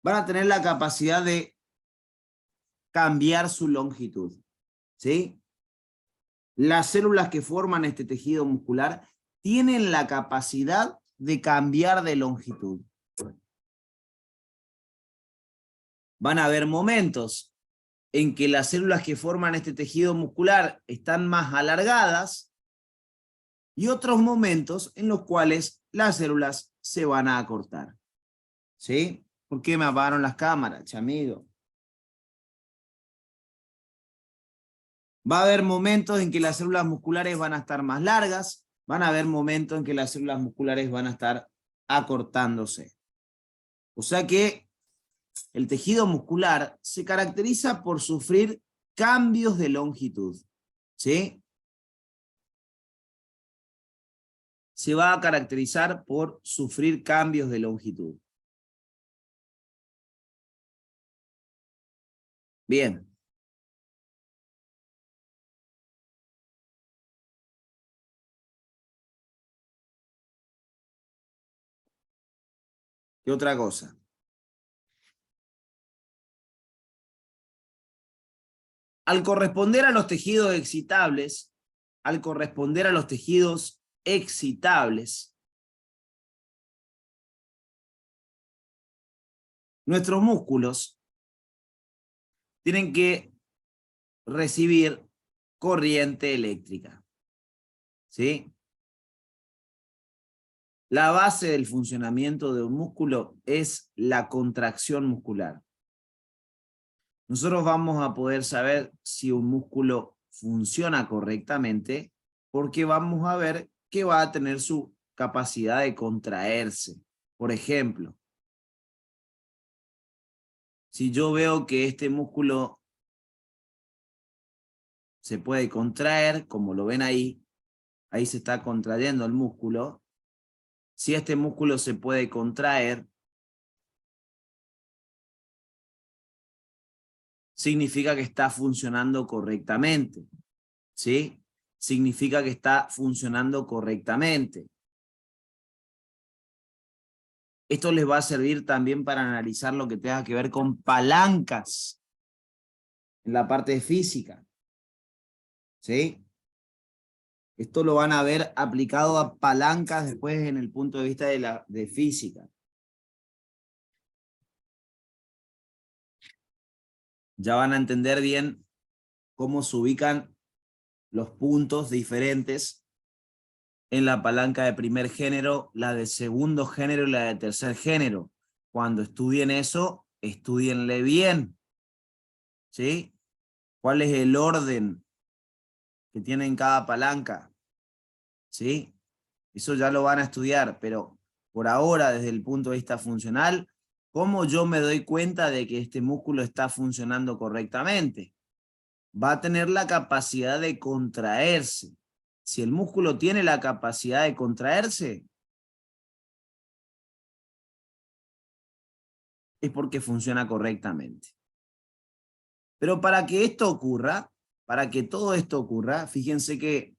van a tener la capacidad de cambiar su longitud, ¿sí? Las células que forman este tejido muscular tienen la capacidad de cambiar de longitud. Van a haber momentos en que las células que forman este tejido muscular están más alargadas y otros momentos en los cuales las células se van a acortar. ¿Sí? ¿Por qué me apagaron las cámaras, chamigo? Va a haber momentos en que las células musculares van a estar más largas, van a haber momentos en que las células musculares van a estar acortándose. O sea que el tejido muscular se caracteriza por sufrir cambios de longitud, ¿sí? Se va a caracterizar por sufrir cambios de longitud. Bien. ¿Qué otra cosa? Al corresponder a los tejidos excitables, nuestros músculos tienen que recibir corriente eléctrica. ¿Sí? La base del funcionamiento de un músculo es la contracción muscular. Nosotros vamos a poder saber si un músculo funciona correctamente porque vamos a ver que va a tener su capacidad de contraerse. Por ejemplo, si yo veo que este músculo se puede contraer, como lo ven ahí, ahí se está contrayendo el músculo. Si este músculo se puede contraer, significa que está funcionando correctamente, ¿sí? Significa que está funcionando correctamente. Esto les va a servir también para analizar lo que tenga que ver con palancas en la parte de física, ¿sí? Esto lo van a ver aplicado a palancas después en el punto de vista de física. Ya van a entender bien cómo se ubican los puntos diferentes en la palanca de primer género, la de segundo género y la de tercer género. Cuando estudien eso, estudienle bien, ¿sí? ¿Cuál es el orden que tiene en cada palanca? ¿Sí? Eso ya lo van a estudiar, pero por ahora, desde el punto de vista funcional, ¿cómo yo me doy cuenta de que este músculo está funcionando correctamente? Va a tener la capacidad de contraerse. Si el músculo tiene la capacidad de contraerse, es porque funciona correctamente. Pero para que esto ocurra, para que todo esto ocurra, fíjense que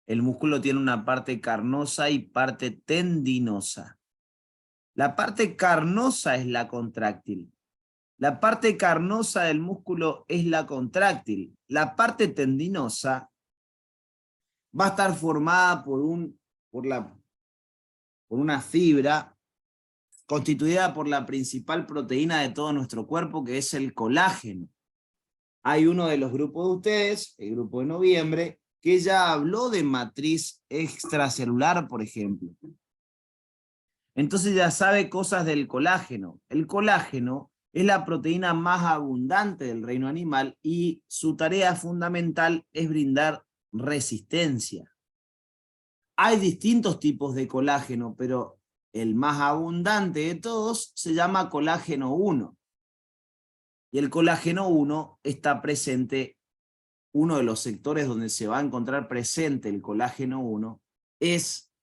el músculo tiene una parte carnosa y parte tendinosa. La parte carnosa es la contráctil. La parte carnosa del músculo es la contráctil. La parte tendinosa va a estar formada por una fibra constituida por la principal proteína de todo nuestro cuerpo, que es el colágeno. Hay uno de los grupos de ustedes, el grupo de noviembre, que ya habló de matriz extracelular, por ejemplo. Entonces ya sabe cosas del colágeno. El colágeno es la proteína más abundante del reino animal y su tarea fundamental es brindar resistencia. Hay distintos tipos de colágeno, pero el más abundante de todos se llama colágeno 1. Y el colágeno 1 está presente, uno de los sectores donde se va a encontrar presente el colágeno 1 es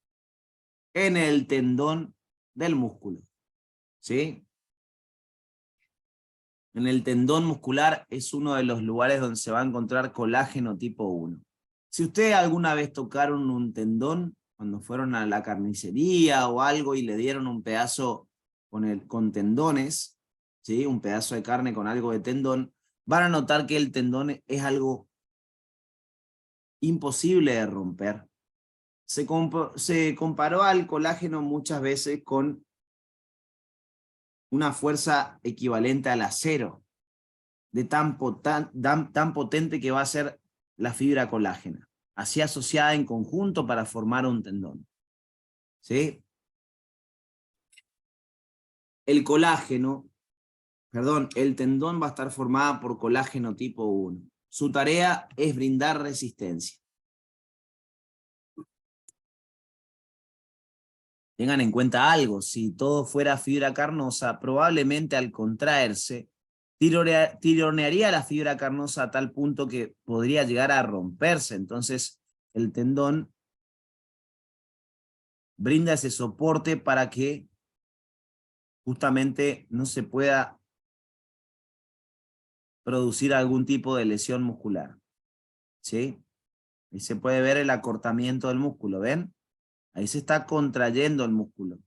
en el tendón del músculo, ¿sí? En el tendón muscular es uno de los lugares donde se va a encontrar colágeno tipo 1. Si ustedes alguna vez tocaron un tendón, cuando fueron a la carnicería o algo y le dieron un pedazo con tendones, ¿sí? Un pedazo de carne con algo de tendón, van a notar que el tendón es algo imposible de romper. Se comparó al colágeno muchas veces con una fuerza equivalente al acero, de tan potente que va a ser la fibra colágena, así asociada en conjunto para formar un tendón. ¿Sí? El tendón va a estar formado por colágeno tipo 1. Su tarea es brindar resistencia. Tengan en cuenta algo, si todo fuera fibra carnosa, probablemente al contraerse, tironearía la fibra carnosa a tal punto que podría llegar a romperse. Entonces el tendón brinda ese soporte para que justamente no se pueda producir algún tipo de lesión muscular. ¿Sí? Y se puede ver el acortamiento del músculo, ¿ven? Ahí se está contrayendo el músculo.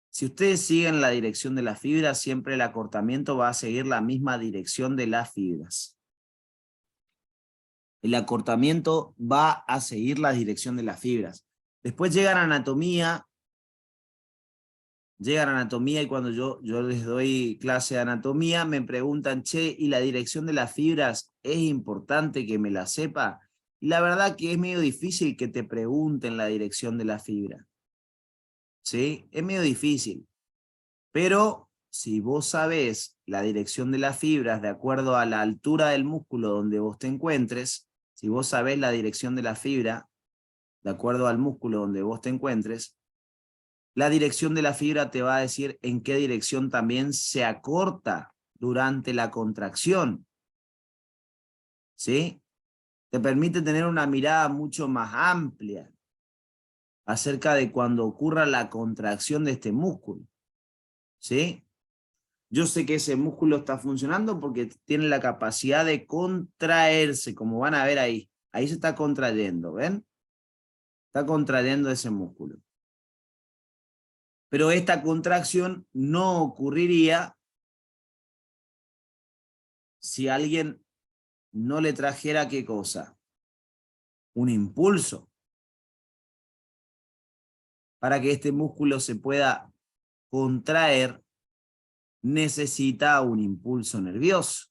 Si ustedes siguen la dirección de las fibras, siempre el acortamiento va a seguir la misma dirección de las fibras. El acortamiento va a seguir la dirección de las fibras. Después llega la anatomía llegan a anatomía y cuando yo les doy clase de anatomía me preguntan, che, ¿y la dirección de las fibras es importante que me la sepa? Y la verdad que es medio difícil que te pregunten la dirección de la fibra. ¿Sí? Es medio difícil. Pero si vos sabés la dirección de las fibras de acuerdo a la altura del músculo donde vos te encuentres, si vos sabés la dirección de la fibra de acuerdo al músculo donde vos te encuentres, la dirección de la fibra te va a decir en qué dirección también se acorta durante la contracción. ¿Sí? Te permite tener una mirada mucho más amplia acerca de cuando ocurra la contracción de este músculo. ¿Sí? Yo sé que ese músculo está funcionando porque tiene la capacidad de contraerse, como van a ver ahí. Ahí se está contrayendo, ¿ven? Está contrayendo ese músculo. Pero esta contracción no ocurriría si alguien no le trajera, ¿qué cosa? Un impulso. Para que este músculo se pueda contraer, necesita un impulso nervioso.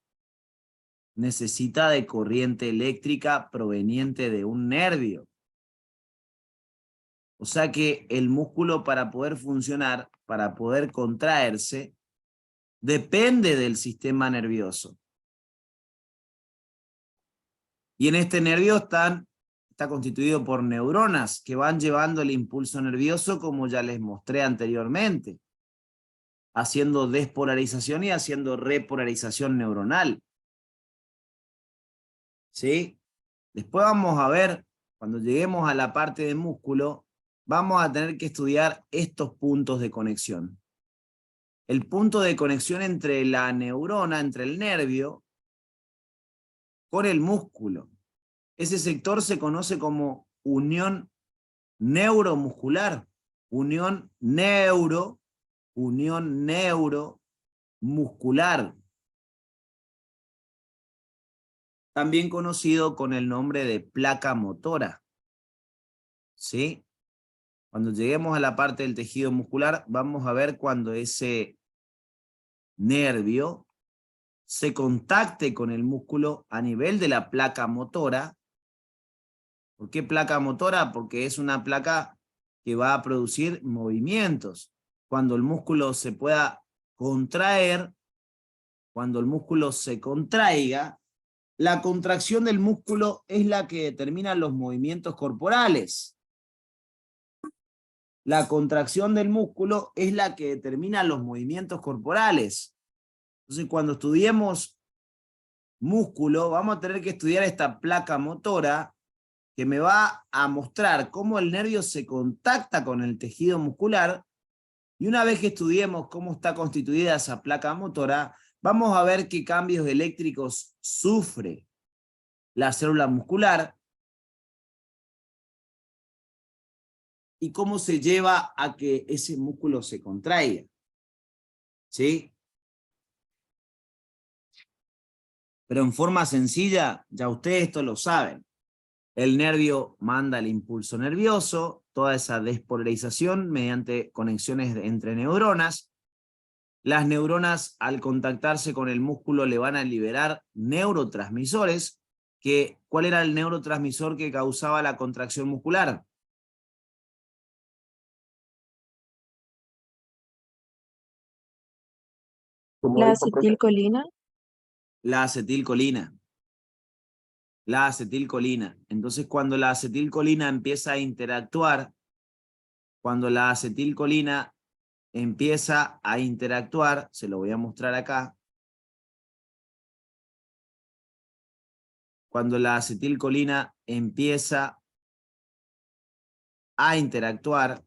Necesita de corriente eléctrica proveniente de un nervio. O sea que el músculo, para poder funcionar, para poder contraerse, depende del sistema nervioso. Y en este nervio está constituido por neuronas que van llevando el impulso nervioso, como ya les mostré anteriormente, haciendo despolarización y haciendo repolarización neuronal. ¿Sí? Después vamos a ver, cuando lleguemos a la parte de músculo, vamos a tener que estudiar estos puntos de conexión. El punto de conexión entre la neurona, entre el nervio, con el músculo. Ese sector se conoce como unión neuromuscular, unión neuromuscular. También conocido con el nombre de placa motora. ¿Sí? Cuando lleguemos a la parte del tejido muscular, vamos a ver cuando ese nervio se contacte con el músculo a nivel de la placa motora. ¿Por qué placa motora? Porque es una placa que va a producir movimientos. Cuando el músculo se pueda contraer, cuando el músculo se contraiga, la contracción del músculo es la que determina los movimientos corporales. La contracción del músculo es la que determina los movimientos corporales. Entonces, cuando estudiemos músculo, vamos a tener que estudiar esta placa motora que me va a mostrar cómo el nervio se contacta con el tejido muscular, y una vez que estudiemos cómo está constituida esa placa motora, vamos a ver qué cambios eléctricos sufre la célula muscular y cómo se lleva a que ese músculo se contraiga. ¿Sí? Pero en forma sencilla, ya ustedes esto lo saben. El nervio manda el impulso nervioso, toda esa despolarización mediante conexiones entre neuronas. Las neuronas, al contactarse con el músculo, le van a liberar neurotransmisores. ¿Cuál era el neurotransmisor que causaba la contracción muscular? Como La dijo, profe, acetilcolina. La acetilcolina. La acetilcolina. Entonces, cuando la acetilcolina empieza a interactuar, se lo voy a mostrar acá. Cuando la acetilcolina empieza a interactuar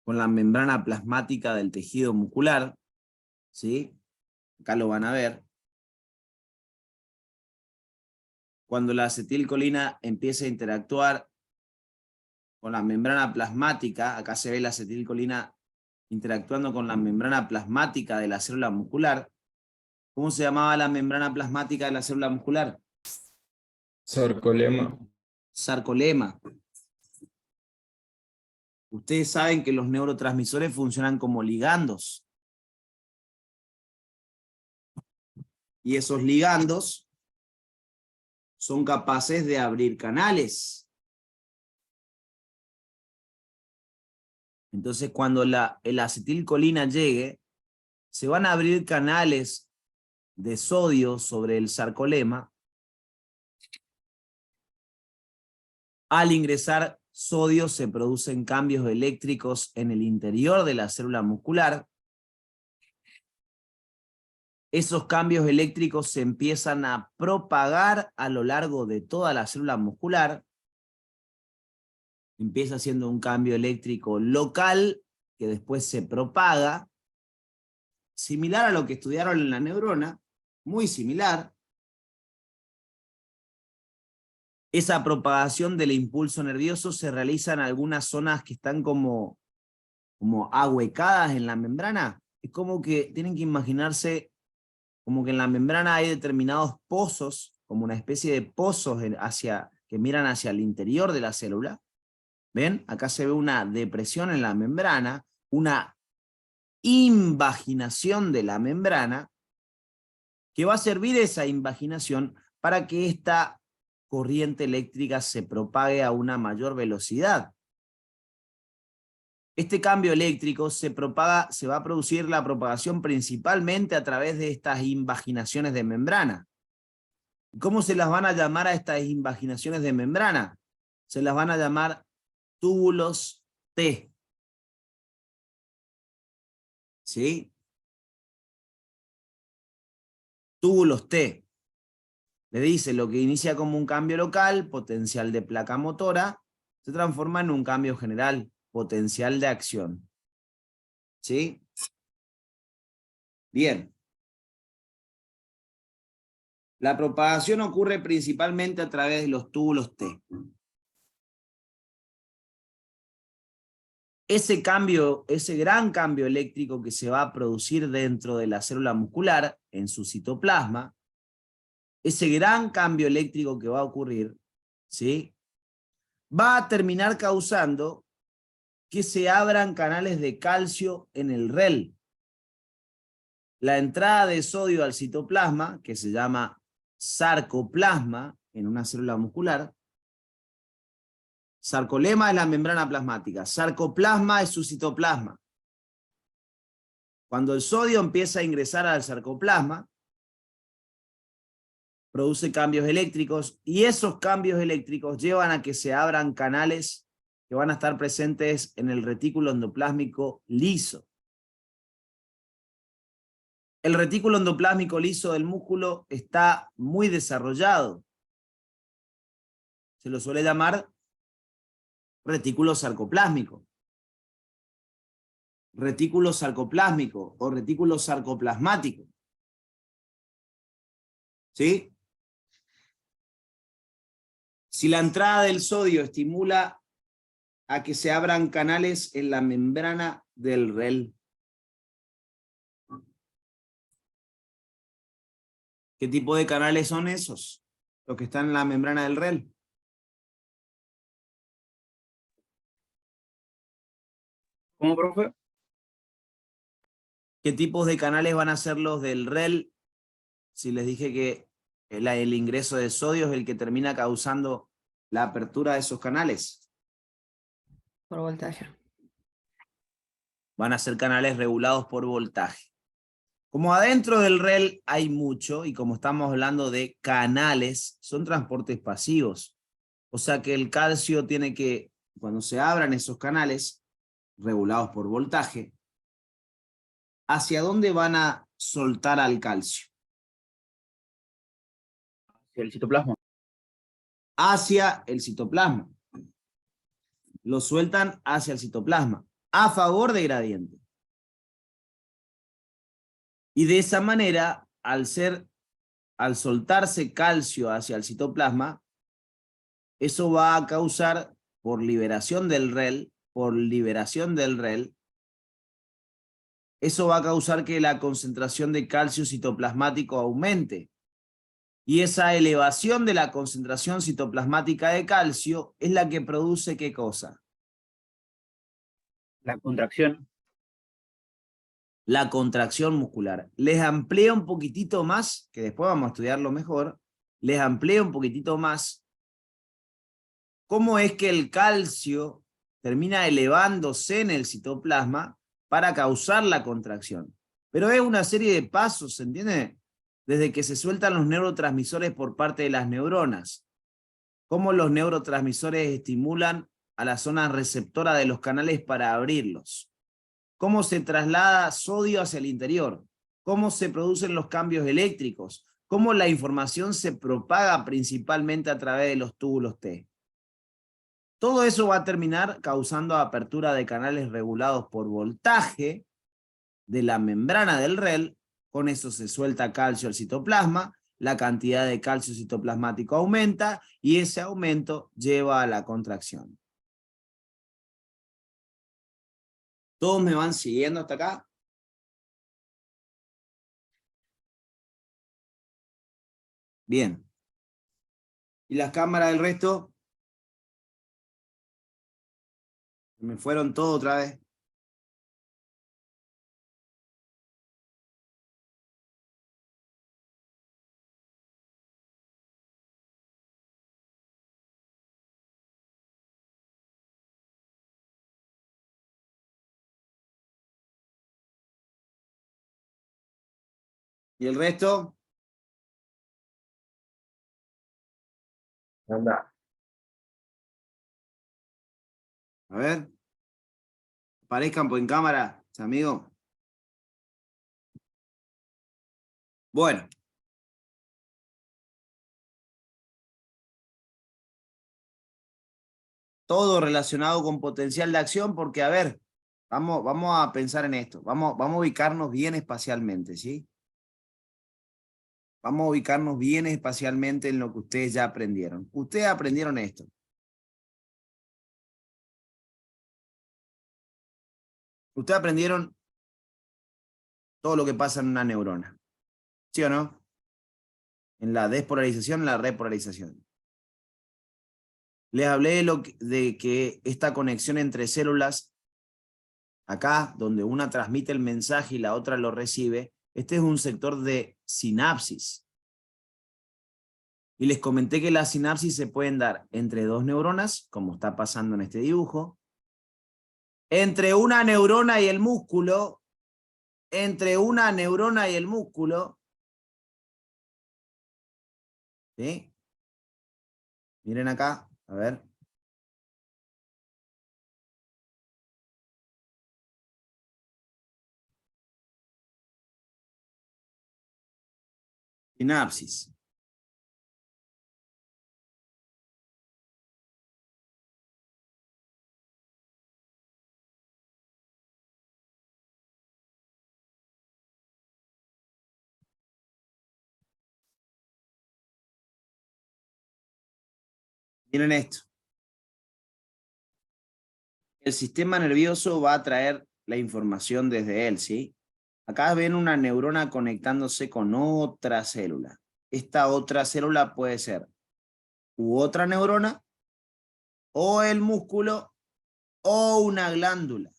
con la membrana plasmática del tejido muscular, ¿sí? Acá lo van a ver. Cuando la acetilcolina empieza a interactuar con la membrana plasmática, acá se ve la acetilcolina interactuando con la membrana plasmática de la célula muscular. ¿Cómo se llamaba la membrana plasmática de la célula muscular? Sarcolema. Sarcolema. Ustedes saben que los neurotransmisores funcionan como ligandos. Y esos ligandos son capaces de abrir canales. Entonces, cuando la acetilcolina llegue, se van a abrir canales de sodio sobre el sarcolema. Al ingresar sodio se producen cambios eléctricos en el interior de la célula muscular. Esos cambios eléctricos se empiezan a propagar a lo largo de toda la célula muscular. Empieza siendo un cambio eléctrico local que después se propaga, similar a lo que estudiaron en la neurona, muy similar. Esa propagación del impulso nervioso se realiza en algunas zonas que están como ahuecadas en la membrana. Es como que tienen que imaginarse como que en la membrana hay determinados pozos, como una especie de pozos que miran hacia el interior de la célula. ¿Ven? Acá se ve una depresión en la membrana, una invaginación de la membrana, que va a servir esa invaginación para que esta corriente eléctrica se propague a una mayor velocidad. Este cambio eléctrico se va a producir la propagación principalmente a través de estas invaginaciones de membrana. ¿Cómo se las van a llamar a estas invaginaciones de membrana? Se las van a llamar túbulos T. ¿Sí? Túbulos T. Le dice lo que inicia como un cambio local, potencial de placa motora, se transforma en un cambio general, potencial de acción. ¿Sí? Bien. La propagación ocurre principalmente a través de los túbulos T. Ese cambio, ese gran cambio eléctrico que se va a producir dentro de la célula muscular, en su citoplasma, ese gran cambio eléctrico que va a ocurrir, ¿sí?, va a terminar causando que se abran canales de calcio en el REL. La entrada de sodio al citoplasma, que se llama sarcoplasma en una célula muscular. Sarcolema es la membrana plasmática, sarcoplasma es su citoplasma. Cuando el sodio empieza a ingresar al sarcoplasma, produce cambios eléctricos, y esos cambios eléctricos llevan a que se abran canales que van a estar presentes en el retículo endoplásmico liso. El retículo endoplásmico liso del músculo está muy desarrollado. Se lo suele llamar retículo sarcoplásmico. Retículo sarcoplásmico o retículo sarcoplasmático. ¿Sí? Si la entrada del sodio estimula a que se abran canales en la membrana del REL. ¿Qué tipo de canales son esos? Los que están en la membrana del REL. ¿Cómo, profe? ¿Qué tipos de canales van a ser los del REL? Si les dije que el ingreso de sodio es el que termina causando la apertura de esos canales. Por voltaje. Van a ser canales regulados por voltaje. Como adentro del REL hay mucho, y como estamos hablando de canales, son transportes pasivos. O sea que el calcio tiene que, cuando se abran esos canales, regulados por voltaje, ¿hacia dónde van a soltar al calcio? El citoplasma. Hacia el citoplasma. Lo sueltan hacia el citoplasma, a favor de gradiente. Y de esa manera, al soltarse calcio hacia el citoplasma, eso va a causar, por liberación del REL, eso va a causar que la concentración de calcio citoplasmático aumente. Y esa elevación de la concentración citoplasmática de calcio es la que produce, ¿qué cosa? La contracción. La contracción muscular. Les amplía un poquitito más, que después vamos a estudiarlo mejor, les amplía un poquitito más cómo es que el calcio termina elevándose en el citoplasma para causar la contracción. Pero es una serie de pasos, ¿se entiende? Desde que se sueltan los neurotransmisores por parte de las neuronas. Cómo los neurotransmisores estimulan a la zona receptora de los canales para abrirlos. Cómo se traslada sodio hacia el interior. Cómo se producen los cambios eléctricos. Cómo la información se propaga principalmente a través de los túbulos T. Todo eso va a terminar causando apertura de canales regulados por voltaje de la membrana del REL. Con eso se suelta calcio al citoplasma, la cantidad de calcio citoplasmático aumenta y ese aumento lleva a la contracción. ¿Todos me van siguiendo hasta acá? Bien. ¿Y las cámaras del resto? ¿Me fueron todos otra vez? ¿Y el resto? Anda. A ver. Aparezcan en cámara, amigo. Bueno. Todo relacionado con potencial de acción, porque, a ver, vamos a pensar en esto. Vamos a ubicarnos bien espacialmente, ¿sí? Vamos a ubicarnos bien espacialmente en lo que ustedes ya aprendieron. Ustedes aprendieron esto. Ustedes aprendieron todo lo que pasa en una neurona. ¿Sí o no? En la despolarización, en la repolarización. Les hablé de que esta conexión entre células, acá, donde una transmite el mensaje y la otra lo recibe, este es un sector de sinapsis. Y les comenté que las sinapsis se pueden dar entre dos neuronas, como está pasando en este dibujo, entre una neurona y el músculo, entre una neurona y el músculo, ¿sí? Miren acá, a ver. Sinapsis. Miren esto. El sistema nervioso va a traer la información desde él, ¿sí? Acá ven una neurona conectándose con otra célula. Esta otra célula puede ser u otra neurona, o el músculo, o una glándula.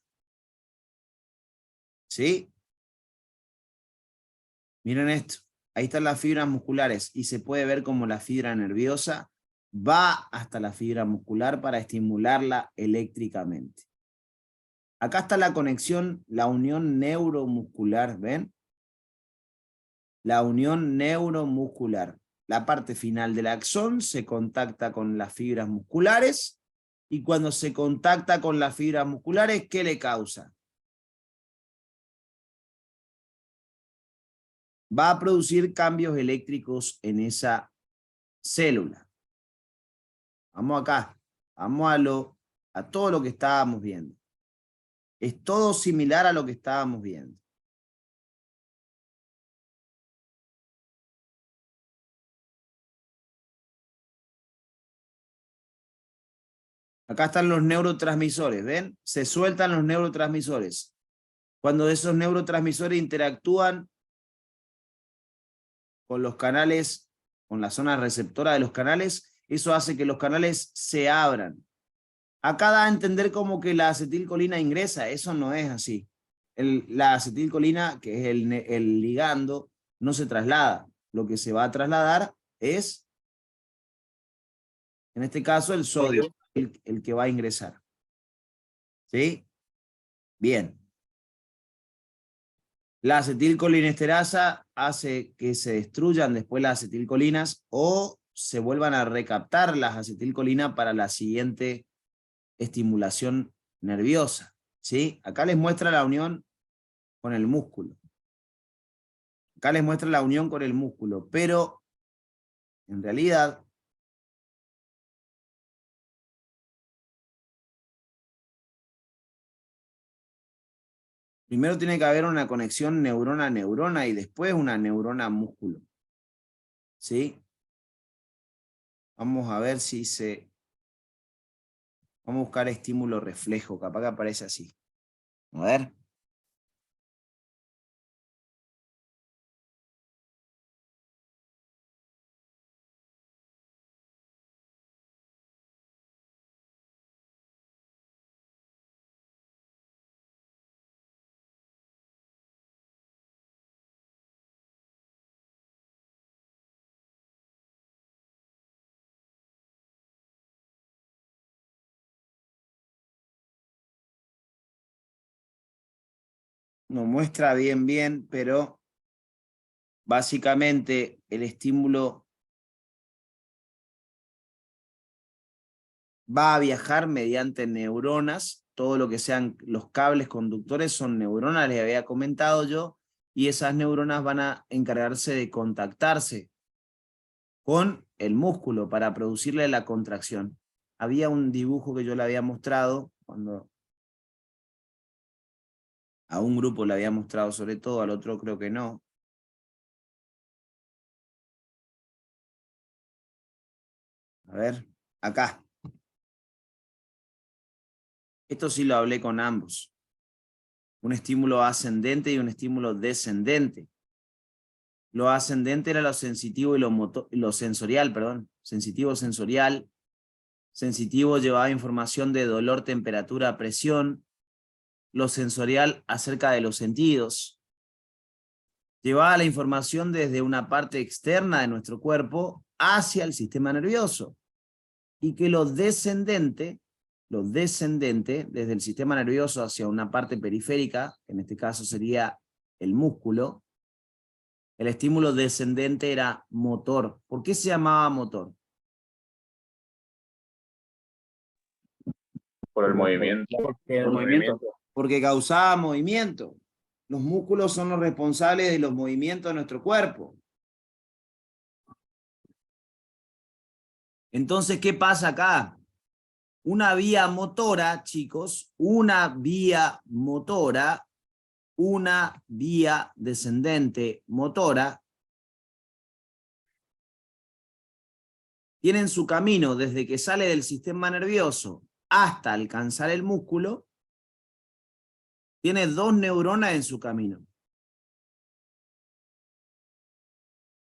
¿Sí? Miren esto. Ahí están las fibras musculares y se puede ver cómo la fibra nerviosa va hasta la fibra muscular para estimularla eléctricamente. Acá está la conexión, la unión neuromuscular, ¿ven? La unión neuromuscular. La parte final del axón se contacta con las fibras musculares y cuando se contacta con las fibras musculares, ¿qué le causa? Va a producir cambios eléctricos en esa célula. Vamos acá, vamos a todo lo que estábamos viendo. Es todo similar a lo que estábamos viendo. Acá están los neurotransmisores, ¿ven? Se sueltan los neurotransmisores. Cuando esos neurotransmisores interactúan con los canales, con la zona receptora de los canales, eso hace que los canales se abran. Acá da a entender como que la acetilcolina ingresa, eso no es así. La acetilcolina, que es el ligando, no se traslada. Lo que se va a trasladar es, en este caso, el sodio, el que va a ingresar. ¿Sí? Bien. La acetilcolinesterasa hace que se destruyan después las acetilcolinas o se vuelvan a recaptar las acetilcolinas para la siguiente estimulación nerviosa. ¿Sí? Acá les muestra la unión con el músculo. Acá les muestra la unión con el músculo, pero en realidad primero tiene que haber una conexión neurona-neurona y después una neurona-músculo. ¿Sí? Vamos a ver si se... Vamos a buscar estímulo reflejo, capaz que aparece así. A ver. No muestra bien, pero básicamente el estímulo va a viajar mediante neuronas. Todo lo que sean los cables conductores son neuronas, les había comentado yo, y esas neuronas van a encargarse de contactarse con el músculo para producirle la contracción. Había un dibujo que yo le había mostrado cuando a un grupo le había mostrado sobre todo, al otro creo que no. A ver, acá. Esto sí lo hablé con ambos. Un estímulo ascendente y un estímulo descendente. Lo ascendente era lo sensitivo y lo sensorial, perdón. Sensitivo, sensorial. Sensitivo llevaba información de dolor, temperatura, presión. Lo sensorial acerca de los sentidos. Llevaba la información desde una parte externa de nuestro cuerpo hacia el sistema nervioso. Y que lo descendente, desde el sistema nervioso hacia una parte periférica, que en este caso sería el músculo, el estímulo descendente era motor. ¿Por qué se llamaba motor? Por el movimiento. Porque el movimiento. Porque causaba movimiento. Los músculos son los responsables de los movimientos de nuestro cuerpo. Entonces, ¿qué pasa acá? Una vía motora, chicos, una vía motora, una vía descendente motora, tienen su camino desde que sale del sistema nervioso hasta alcanzar el músculo, tiene dos neuronas en su camino.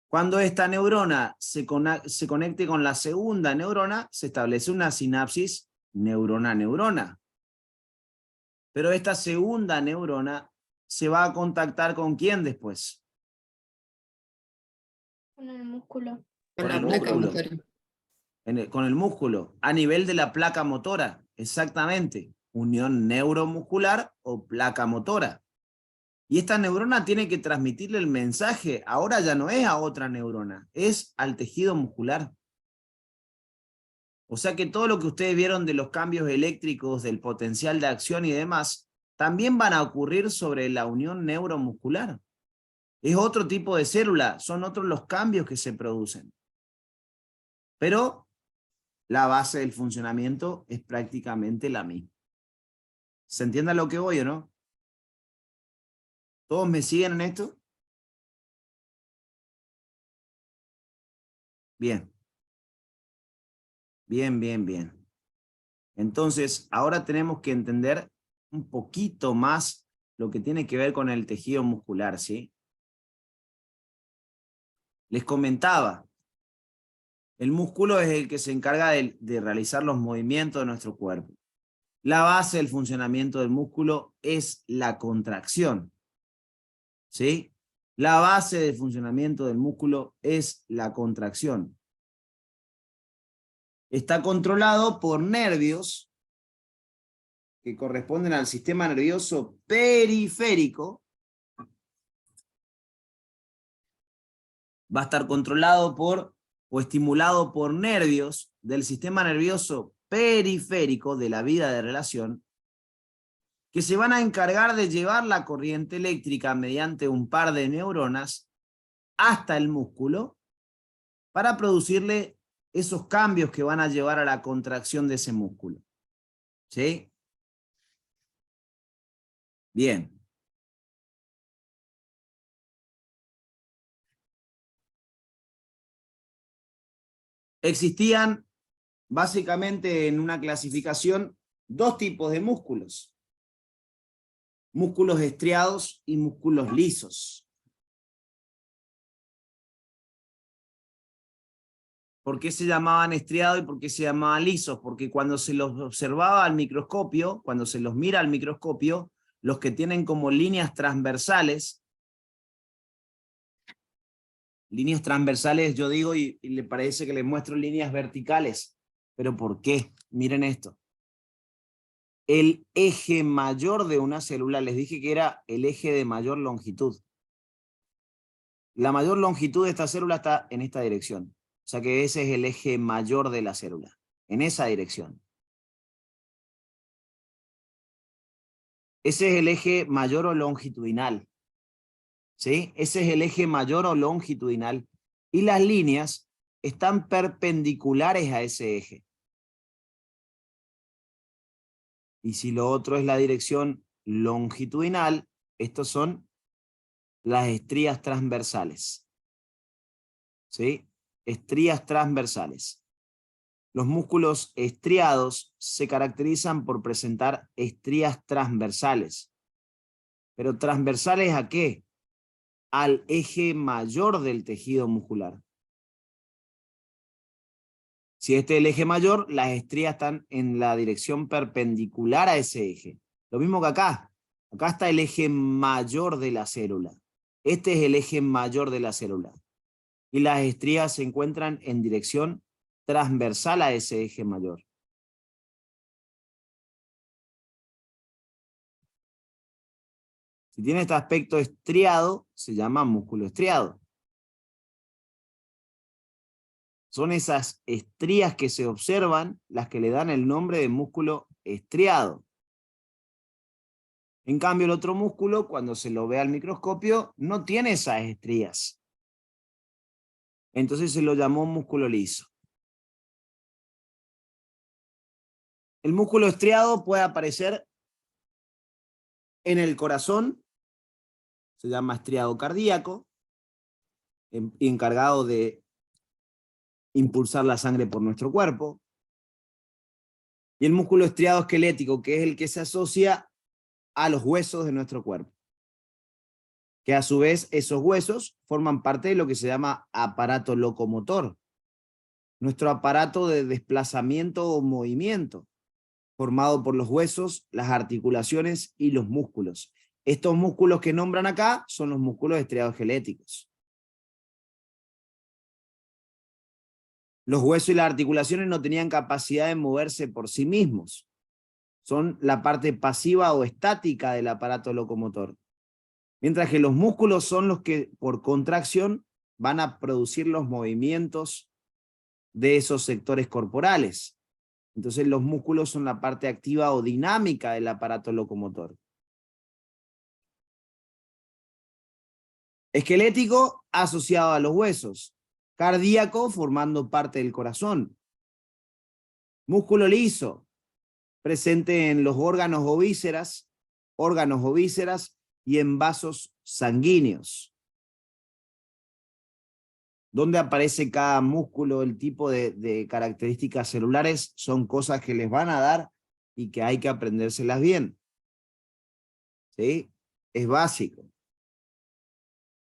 Cuando esta neurona se conecte con la segunda neurona, se establece una sinapsis neurona-neurona. Pero esta segunda neurona se va a contactar ¿con quién después? Con el músculo. Con Con la el placa músculo. motora. Con el músculo, a nivel de la placa motora, exactamente. Unión neuromuscular o placa motora. Y esta neurona tiene que transmitirle el mensaje, ahora ya no es a otra neurona, es al tejido muscular. O sea que todo lo que ustedes vieron de los cambios eléctricos, del potencial de acción y demás, también van a ocurrir sobre la unión neuromuscular. Es otro tipo de célula, son otros los cambios que se producen. Pero la base del funcionamiento es prácticamente la misma. ¿Se entiende a lo que voy o no? ¿Todos me siguen en esto? Bien. Bien. Entonces, ahora tenemos que entender un poquito más lo que tiene que ver con el tejido muscular, ¿sí? Les comentaba, el músculo es el que se encarga de realizar los movimientos de nuestro cuerpo. La base del funcionamiento del músculo es la contracción. ¿Sí? La base del funcionamiento del músculo es la contracción. Está controlado por nervios que corresponden al sistema nervioso periférico. Va a estar controlado por o estimulado por nervios del sistema nervioso periférico de la vida de relación, que se van a encargar de llevar la corriente eléctrica mediante un par de neuronas hasta el músculo para producirle esos cambios que van a llevar a la contracción de ese músculo. ¿Sí? Bien. Existían básicamente en una clasificación dos tipos de músculos. Músculos estriados y músculos lisos. ¿Por qué se llamaban estriados y por qué se llamaban lisos? Porque cuando se los observaba al microscopio, cuando se los mira al microscopio, los que tienen como líneas transversales yo digo y le parece que les muestro líneas verticales. ¿Pero por qué? Miren esto. El eje mayor de una célula, les dije que era el eje de mayor longitud. La mayor longitud de esta célula está en esta dirección. O sea que ese es el eje mayor de la célula, en esa dirección. Ese es el eje mayor o longitudinal. ¿Sí? Ese es el eje mayor o longitudinal. Y las líneas están perpendiculares a ese eje. Y si lo otro es la dirección longitudinal, estos son las estrías transversales. ¿Sí? Estrías transversales. Los músculos estriados se caracterizan por presentar estrías transversales. ¿Pero transversales a qué? Al eje mayor del tejido muscular. Si este es el eje mayor, las estrías están en la dirección perpendicular a ese eje. Lo mismo que acá. Acá está el eje mayor de la célula. Este es el eje mayor de la célula. Y las estrías se encuentran en dirección transversal a ese eje mayor. Si tiene este aspecto estriado, se llama músculo estriado. Son esas estrías que se observan las que le dan el nombre de músculo estriado. En cambio, el otro músculo, cuando se lo ve al microscopio, no tiene esas estrías. Entonces se lo llamó músculo liso. El músculo estriado puede aparecer en el corazón, se llama estriado cardíaco, encargado de impulsar la sangre por nuestro cuerpo. Y el músculo estriado esquelético, que es el que se asocia a los huesos de nuestro cuerpo. Que a su vez esos huesos forman parte de lo que se llama aparato locomotor. Nuestro aparato de desplazamiento o movimiento, formado por los huesos, las articulaciones y los músculos. Estos músculos que nombran acá son los músculos estriados esqueléticos. Los huesos y las articulaciones no tenían capacidad de moverse por sí mismos. Son la parte pasiva o estática del aparato locomotor. Mientras que los músculos son los que por contracción van a producir los movimientos de esos sectores corporales. Entonces los músculos son la parte activa o dinámica del aparato locomotor. Esquelético asociado a los huesos. Cardíaco formando parte del corazón. Músculo liso presente en los órganos o vísceras y en vasos sanguíneos. ¿Dónde aparece cada músculo, el tipo de características celulares? Son cosas que les van a dar y que hay que aprendérselas bien. ¿Sí? Es básico.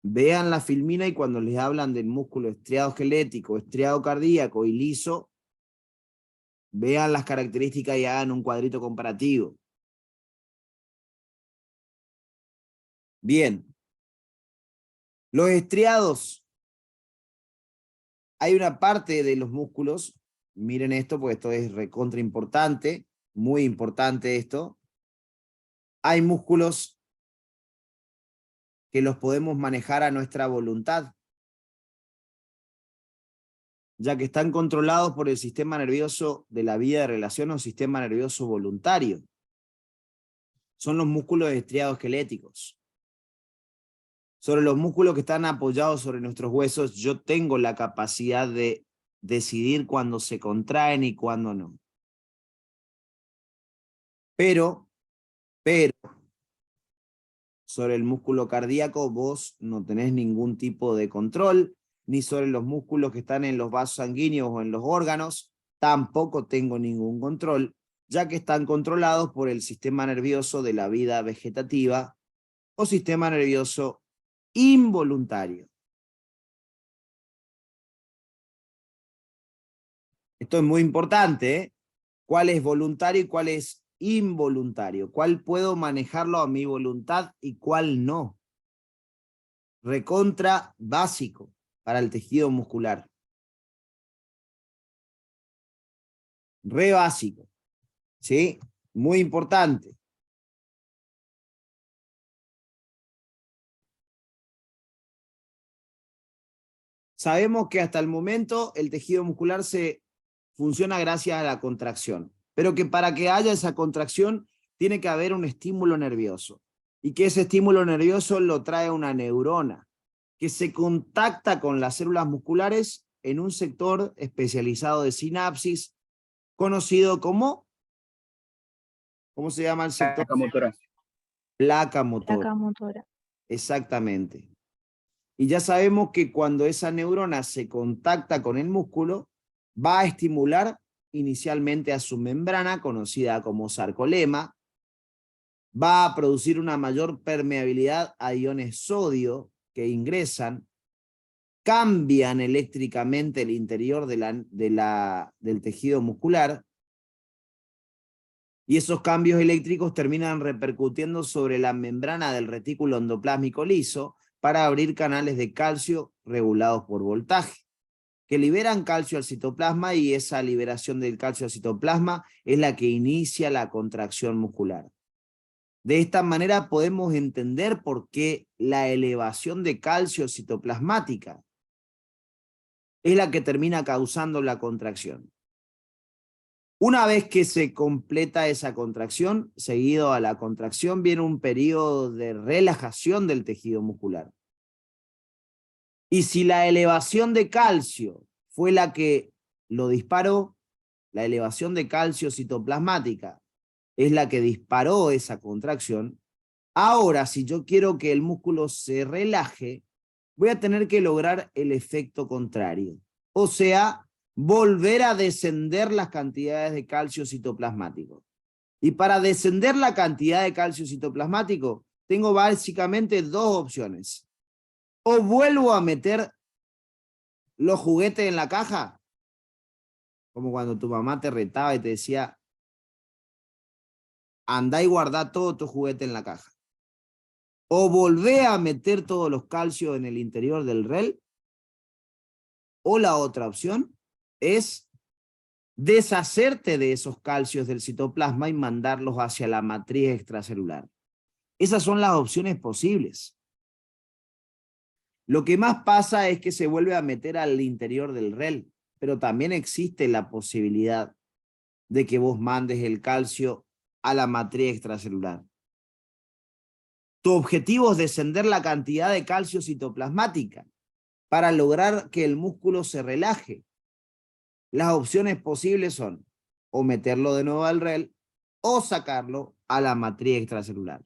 Vean la filmina y cuando les hablan del músculo estriado esquelético, estriado cardíaco y liso, Vean las características y hagan un cuadrito comparativo. Bien. Los estriados. Hay una parte de los músculos, miren esto porque esto es recontra importante, muy importante esto. Hay músculos que los podemos manejar a nuestra voluntad, ya que están controlados por el sistema nervioso de la vía de relación o sistema nervioso voluntario. Son los músculos estriados esqueléticos. Sobre los músculos que están apoyados sobre nuestros huesos, yo tengo la capacidad de decidir cuándo se contraen y cuándo no. Pero, sobre el músculo cardíaco vos no tenés ningún tipo de control, ni sobre los músculos que están en los vasos sanguíneos o en los órganos, tampoco tengo ningún control, ya que están controlados por el sistema nervioso de la vida vegetativa o sistema nervioso involuntario. Esto es muy importante, ¿eh? ¿Cuál es voluntario y cuál es involuntario? ¿Cuál puedo manejarlo a mi voluntad y cuál no? Recontra básico para el tejido muscular. Re básico, ¿sí? Muy importante. Sabemos que hasta el momento el tejido muscular funciona gracias a la contracción, pero que para que haya esa contracción tiene que haber un estímulo nervioso, y que ese estímulo nervioso lo trae una neurona, que se contacta con las células musculares en un sector especializado de sinapsis, conocido como, ¿cómo se llama el sector? Placa motora. Placa motora. Placa motora. Exactamente. Y ya sabemos que cuando esa neurona se contacta con el músculo, va a estimular inicialmente a su membrana, conocida como sarcolema, va a producir una mayor permeabilidad a iones sodio que ingresan, cambian eléctricamente el interior del tejido muscular, y esos cambios eléctricos terminan repercutiendo sobre la membrana del retículo endoplásmico liso, para abrir canales de calcio regulados por voltaje, que liberan calcio al citoplasma, y esa liberación del calcio al citoplasma es la que inicia la contracción muscular. De esta manera podemos entender por qué la elevación de calcio citoplasmática es la que termina causando la contracción. Una vez que se completa esa contracción, seguido a la contracción viene un periodo de relajación del tejido muscular. Y si la elevación de calcio fue la que lo disparó, la elevación de calcio citoplasmática es la que disparó esa contracción, ahora si yo quiero que el músculo se relaje, voy a tener que lograr el efecto contrario. O sea, volver a descender las cantidades de calcio citoplasmático. Y para descender la cantidad de calcio citoplasmático, tengo básicamente dos opciones. O vuelvo a meter los juguetes en la caja, como cuando tu mamá te retaba y te decía, andá y guardá todo tu juguete en la caja. O volvé a meter todos los calcios en el interior del REL. O la otra opción es deshacerte de esos calcios del citoplasma y mandarlos hacia la matriz extracelular. Esas son las opciones posibles. Lo que más pasa es que se vuelve a meter al interior del REL, pero también existe la posibilidad de que vos mandes el calcio a la matriz extracelular. Tu objetivo es descender la cantidad de calcio citoplasmática para lograr que el músculo se relaje. Las opciones posibles son o meterlo de nuevo al REL o sacarlo a la matriz extracelular.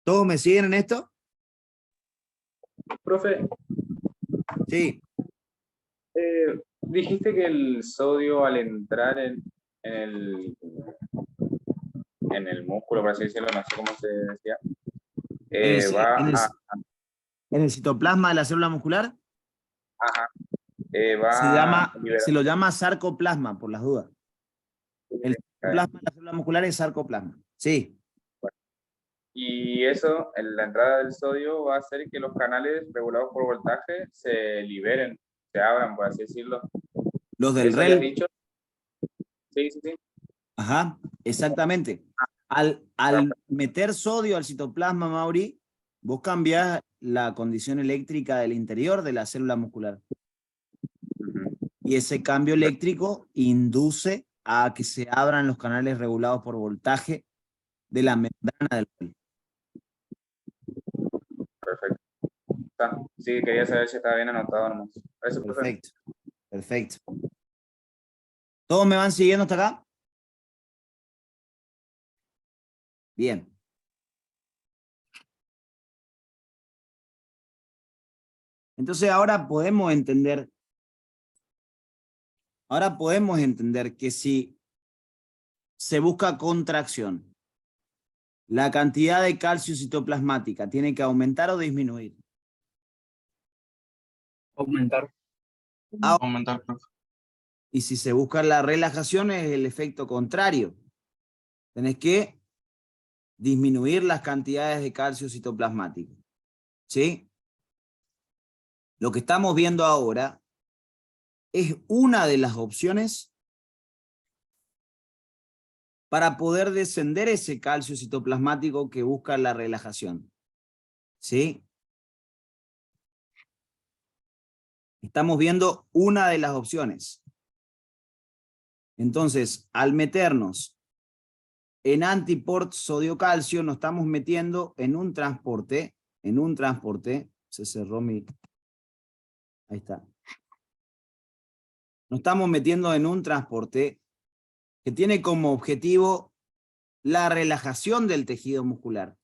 ¿Todos me siguen en esto? Profe, Sí. dijiste que el sodio al entrar en el músculo, por así decirlo, no sé cómo se decía, En el citoplasma de la célula muscular. Ajá. Se Va liberando. lo llama sarcoplasma, por las dudas. El sarcoplasma de la célula muscular es sarcoplasma. Sí. Y eso, en la entrada del sodio, va a hacer que los canales regulados por voltaje se liberen, se abran, por así decirlo. Los del ¿Eso habías REL. dicho? Sí, sí, sí. Ajá, exactamente. Al meter sodio al citoplasma, Mauri, vos cambiás la condición eléctrica del interior de la célula muscular. Y ese cambio eléctrico induce a que se abran los canales regulados por voltaje de la membrana del REL. Perfecto. Sí, quería saber si estaba bien anotado nomás. Eso, Perfecto, perfecto. ¿Todos me van siguiendo hasta acá? Bien. Entonces ahora podemos entender que si se busca contracción, la cantidad de calcio citoplasmática tiene que aumentar o disminuir. Aumentar. Aumentar, profe. Y si se busca la relajación es el efecto contrario. Tenés que disminuir las cantidades de calcio citoplasmático. ¿Sí? Lo que estamos viendo ahora es una de las opciones para poder descender ese calcio citoplasmático que busca la relajación. ¿Sí? Estamos viendo una de las opciones. Entonces, al meternos en antiport sodio-calcio, nos estamos metiendo en un transporte, se cerró mi... Ahí está. Nos estamos metiendo en un transporte que tiene como objetivo la relajación del tejido muscular.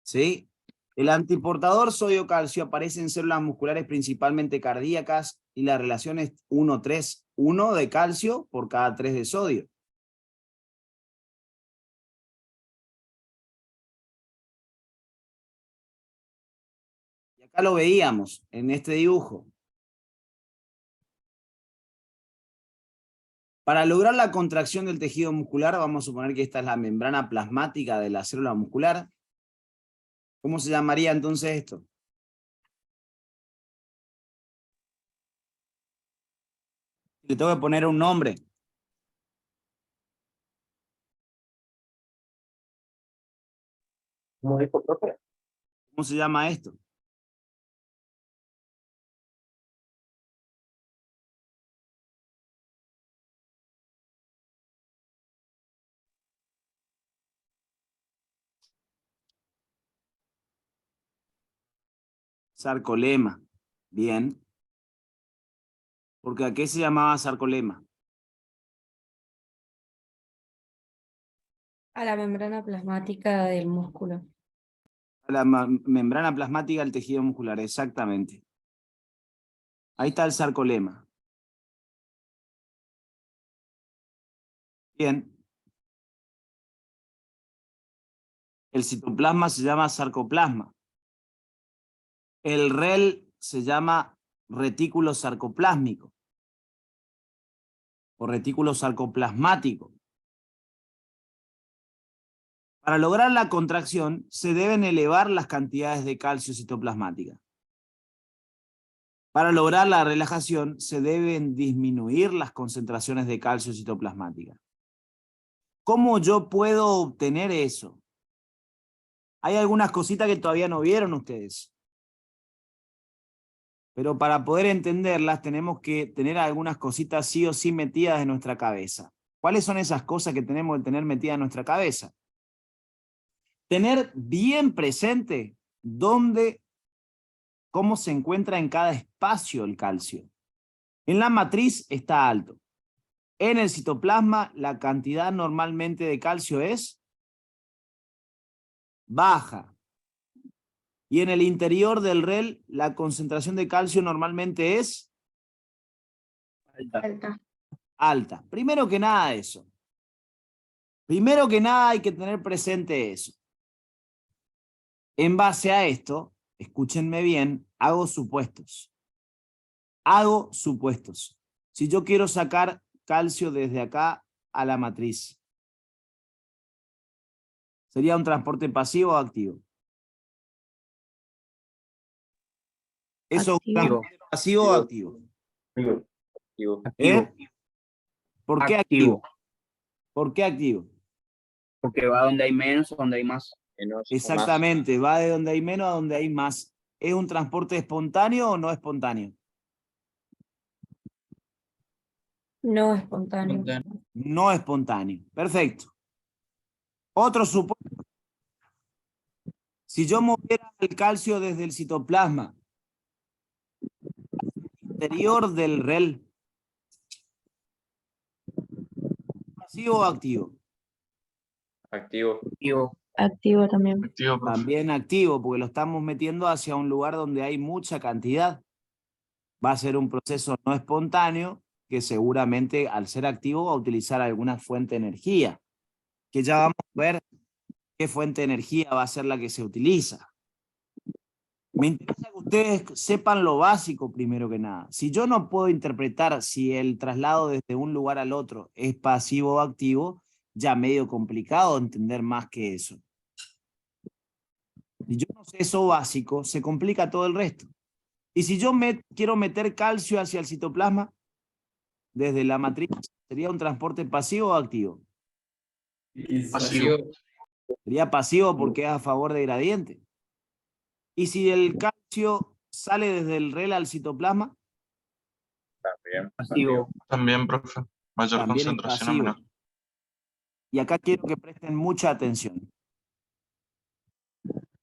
¿Sí? El antiportador sodio-calcio aparece en células musculares principalmente cardíacas y la relación es 1:3, 1 de calcio por cada 3 de sodio. Y acá lo veíamos en este dibujo. Para lograr la contracción del tejido muscular, vamos a suponer que esta es la membrana plasmática de la célula muscular. ¿Cómo se llamaría entonces esto? Le tengo que poner un nombre. ¿Cómo dijo, profe? ¿Cómo se llama esto? Sarcolema. Bien. Porque ¿a qué se llamaba sarcolema? A la membrana plasmática del músculo. La membrana plasmática del tejido muscular, exactamente. Ahí está el sarcolema. Bien. El citoplasma se llama sarcoplasma. El REL se llama retículo sarcoplásmico o retículo sarcoplasmático. Para lograr la contracción se deben elevar las cantidades de calcio citoplasmática. Para lograr la relajación se deben disminuir las concentraciones de calcio citoplasmática. ¿Cómo yo puedo obtener eso? Hay algunas cositas que todavía no vieron ustedes. Pero para poder entenderlas tenemos que tener algunas cositas sí o sí metidas en nuestra cabeza. ¿Cuáles son esas cosas que tenemos que tener metidas en nuestra cabeza? Tener bien presente cómo se encuentra en cada espacio el calcio. En la matriz está alto. En el citoplasma la cantidad normalmente de calcio es baja. Y en el interior del REL la concentración de calcio normalmente es Alta. alta. Primero que nada eso. Primero que nada hay que tener presente eso. En base a esto, escúchenme bien, Hago supuestos. Hago supuestos. Si yo quiero sacar calcio desde acá a la matriz, ¿sería un transporte pasivo o activo? ¿Eso es un Activo. transporte pasivo o activo? Digo, ¿Eh? ¿Por qué activo? Activo. ¿Por qué activo? Porque va donde hay menos o donde hay más. Exactamente, va de donde hay menos a donde hay más. ¿Es un transporte espontáneo o no espontáneo? No espontáneo. No espontáneo. Perfecto. Otro supuesto. Si yo moviera el calcio desde el citoplasma interior del REL, ¿pasivo o activo? Activo. Activo. Activo también. Activo, profe. También activo, porque lo estamos metiendo hacia un lugar donde hay mucha cantidad. Va a ser un proceso no espontáneo que seguramente al ser activo va a utilizar alguna fuente de energía, que ya vamos a ver qué fuente de energía va a ser la que se utiliza. Me interesa que ustedes sepan lo básico primero que nada. Si yo no puedo interpretar si el traslado desde un lugar al otro es pasivo o activo, ya medio complicado entender más que eso. Si yo no sé eso básico, se complica todo el resto. Y si yo quiero meter calcio hacia el citoplasma, desde la matriz, ¿sería un transporte pasivo o activo? Pasivo. Sería pasivo porque es a favor de gradiente. Y si el calcio sale desde el REL al citoplasma, También. Pasivo. También, profe. Mayor también es concentración o pasivo. menor. Y acá quiero que presten mucha atención.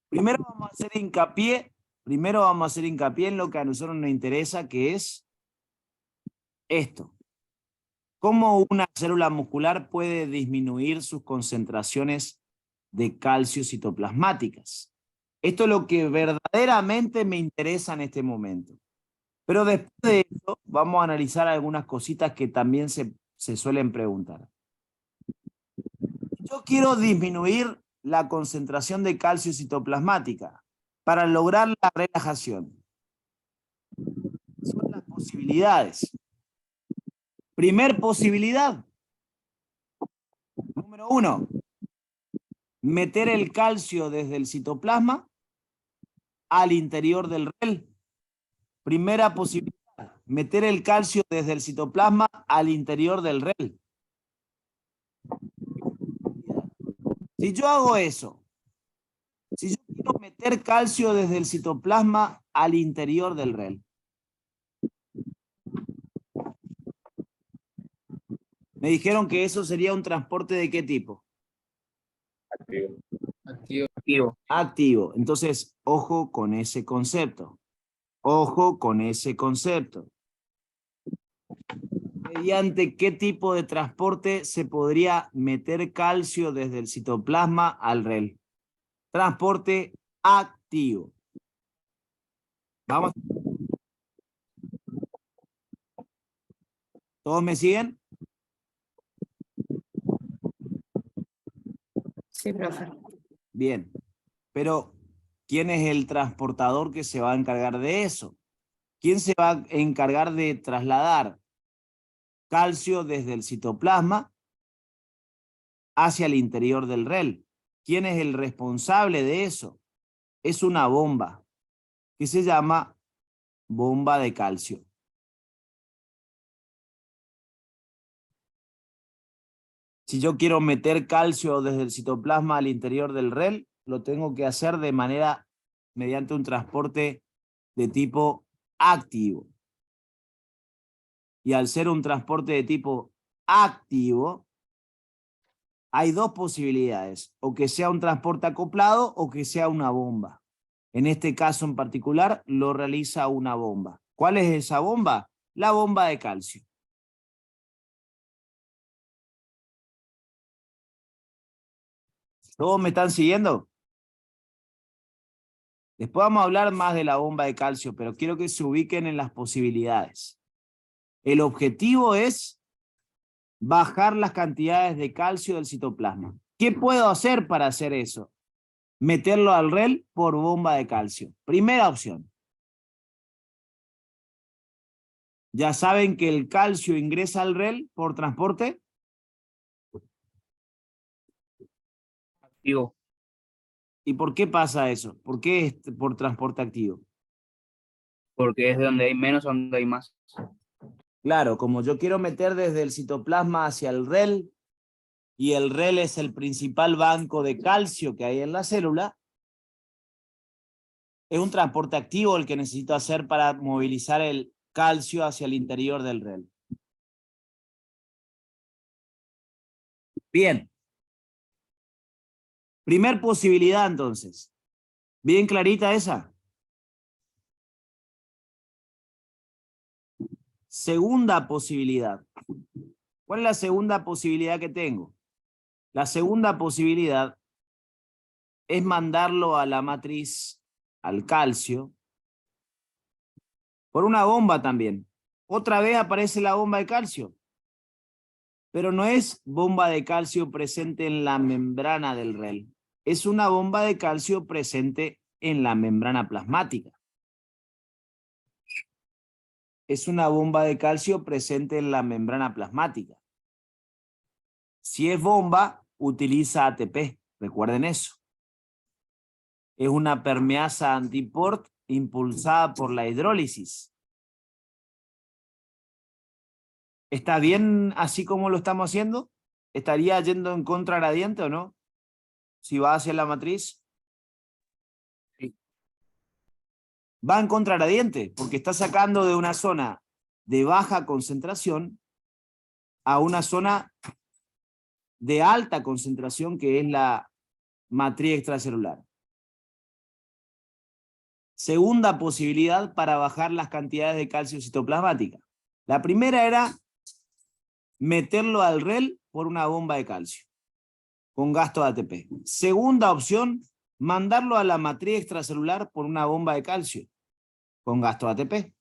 Primero vamos a hacer hincapié en lo que a nosotros nos interesa, que es esto. ¿Cómo una célula muscular puede disminuir sus concentraciones de calcio citoplasmáticas? Esto es lo que verdaderamente me interesa en este momento. Pero después de eso, vamos a analizar algunas cositas que también se suelen preguntar. Yo quiero disminuir la concentración de calcio citoplasmática para lograr la relajación. Son las posibilidades. Primer posibilidad. Número 1. Meter el calcio desde el citoplasma al interior del REL. Primera posibilidad. Meter el calcio desde el citoplasma al interior del REL. Si yo hago eso, si yo quiero meter calcio desde el citoplasma al interior del REL, me dijeron que eso sería un transporte ¿de qué tipo? Activo. Activo. Activo. Entonces, ojo con ese concepto. Ojo con ese concepto. ¿Mediante qué tipo de transporte se podría meter calcio desde el citoplasma al REL? Transporte activo. Vamos. ¿Todos me siguen? Sí, profe. Bien. Pero, ¿quién es el transportador que se va a encargar de eso? ¿Quién se va a encargar de trasladar calcio desde el citoplasma hacia el interior del REL? ¿Quién es el responsable de eso? Es una bomba que se llama bomba de calcio. Si yo quiero meter calcio desde el citoplasma al interior del REL, lo tengo que hacer de manera, mediante un transporte de tipo activo. Y al ser un transporte de tipo activo, hay dos posibilidades, o que sea un transporte acoplado o que sea una bomba. En este caso en particular lo realiza una bomba. ¿Cuál es esa bomba? La bomba de calcio. ¿Todos me están siguiendo? Después vamos a hablar más de la bomba de calcio, pero quiero que se ubiquen en las posibilidades. El objetivo es bajar las cantidades de calcio del citoplasma. ¿Qué puedo hacer para hacer eso? Meterlo al REL por bomba de calcio. Primera opción. Ya saben que el calcio ingresa al REL por transporte Activo. ¿Y por qué pasa eso? ¿Por qué es por transporte activo? Porque es de donde hay menos, donde hay más. Claro, como yo quiero meter desde el citoplasma hacia el REL, y el REL es el principal banco de calcio que hay en la célula, es un transporte activo el que necesito hacer para movilizar el calcio hacia el interior del REL. Bien. Primer posibilidad, entonces. ¿Bien clarita esa? Segunda posibilidad. ¿Cuál es la segunda posibilidad que tengo? La segunda posibilidad es mandarlo a la matriz, al calcio, por una bomba también. Otra vez aparece la bomba de calcio, pero no es bomba de calcio presente en la membrana del REL. Es una bomba de calcio presente en la membrana plasmática. Es una bomba de calcio presente en la membrana plasmática. Si es bomba, utiliza ATP. Recuerden eso. Es una permeasa antiport impulsada por la hidrólisis. ¿Está bien así como lo estamos haciendo? ¿Estaría yendo en contragradiente o no? Si va hacia la matriz. Sí. Va en contragradiente, porque está sacando de una zona de baja concentración a una zona de alta concentración, que es la matriz extracelular. Segunda posibilidad para bajar las cantidades de calcio citoplasmática. La primera era meterlo al REL por una bomba de calcio, con gasto de ATP. Segunda opción, mandarlo a la matriz extracelular por una bomba de calcio, con gasto de ATP.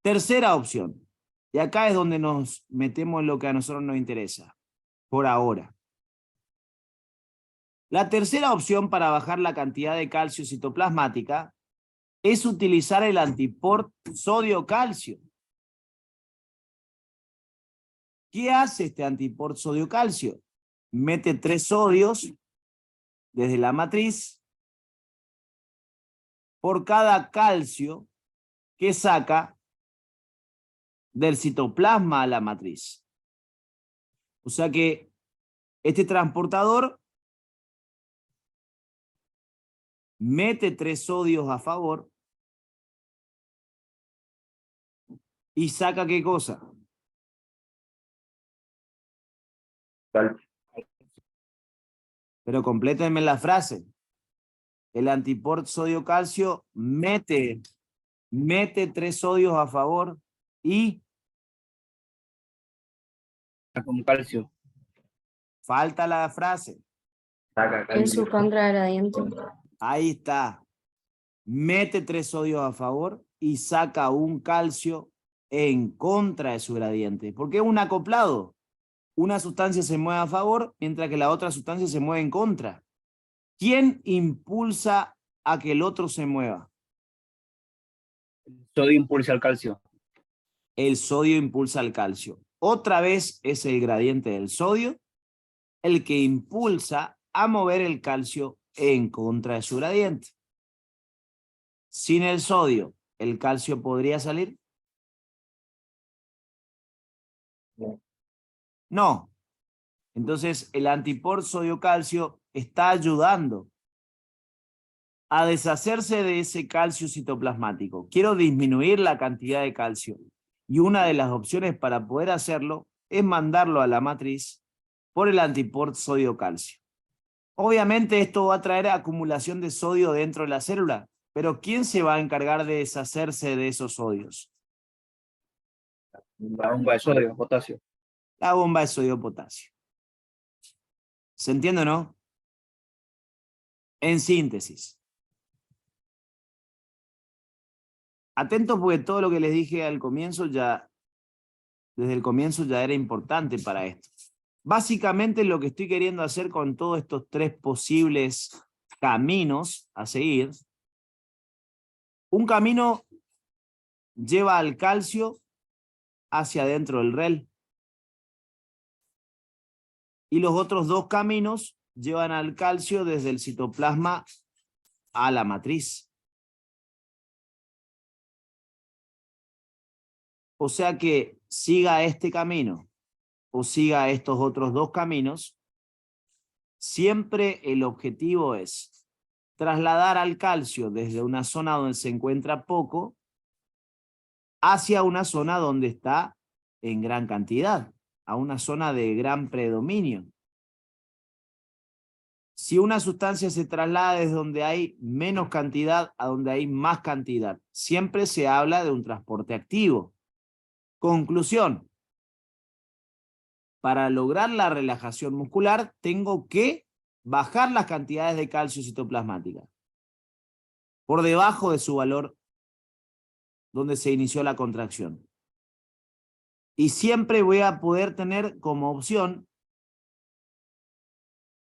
Tercera opción, y acá es donde nos metemos en lo que a nosotros nos interesa, por ahora. La tercera opción para bajar la cantidad de calcio citoplasmática es utilizar el antiport sodio-calcio. ¿Qué hace este antiport sodio-calcio? Mete 3 sodios desde la matriz por cada calcio que saca del citoplasma a la matriz. O sea que este transportador mete 3 sodios a favor y saca ¿qué cosa? Calcio. Pero complétenme la frase. El antiport sodio-calcio mete 3 sodios a favor y Con calcio. falta la frase. Saca En su calcio. contragradiente. Ahí está. Mete 3 sodios a favor y saca un calcio en contra de su gradiente. Porque es un acoplado. Una sustancia se mueve a favor, mientras que la otra sustancia se mueve en contra. ¿Quién impulsa a que el otro se mueva? Sodio impulsa al calcio. El sodio impulsa al calcio. Otra vez es el gradiente del sodio el que impulsa a mover el calcio en contra de su gradiente. Sin el sodio, ¿el calcio podría salir? No. Entonces, el antiport sodio-calcio está ayudando a deshacerse de ese calcio citoplasmático. Quiero disminuir la cantidad de calcio. Y una de las opciones para poder hacerlo es mandarlo a la matriz por el antiport sodio-calcio. Obviamente esto va a traer acumulación de sodio dentro de la célula, pero ¿quién se va a encargar de deshacerse de esos sodios? La bomba de sodio, potasio. La bomba de sodio-potasio. ¿Se entiende o no? En síntesis. Atentos porque todo lo que les dije al comienzo desde el comienzo ya era importante para esto. Básicamente lo que estoy queriendo hacer con todos estos 3 posibles caminos a seguir, un camino lleva al calcio hacia adentro del REL. Y los otros dos caminos llevan al calcio desde el citoplasma a la matriz. O sea que siga este camino o siga estos otros dos caminos, siempre el objetivo es trasladar al calcio desde una zona donde se encuentra poco hacia una zona donde está en gran cantidad, a una zona de gran predominio. Si una sustancia se traslada desde donde hay menos cantidad a donde hay más cantidad, siempre se habla de un transporte activo. Conclusión. Para lograr la relajación muscular, tengo que bajar las cantidades de calcio citoplasmática por debajo de su valor donde se inició la contracción. Y siempre voy a poder tener como opción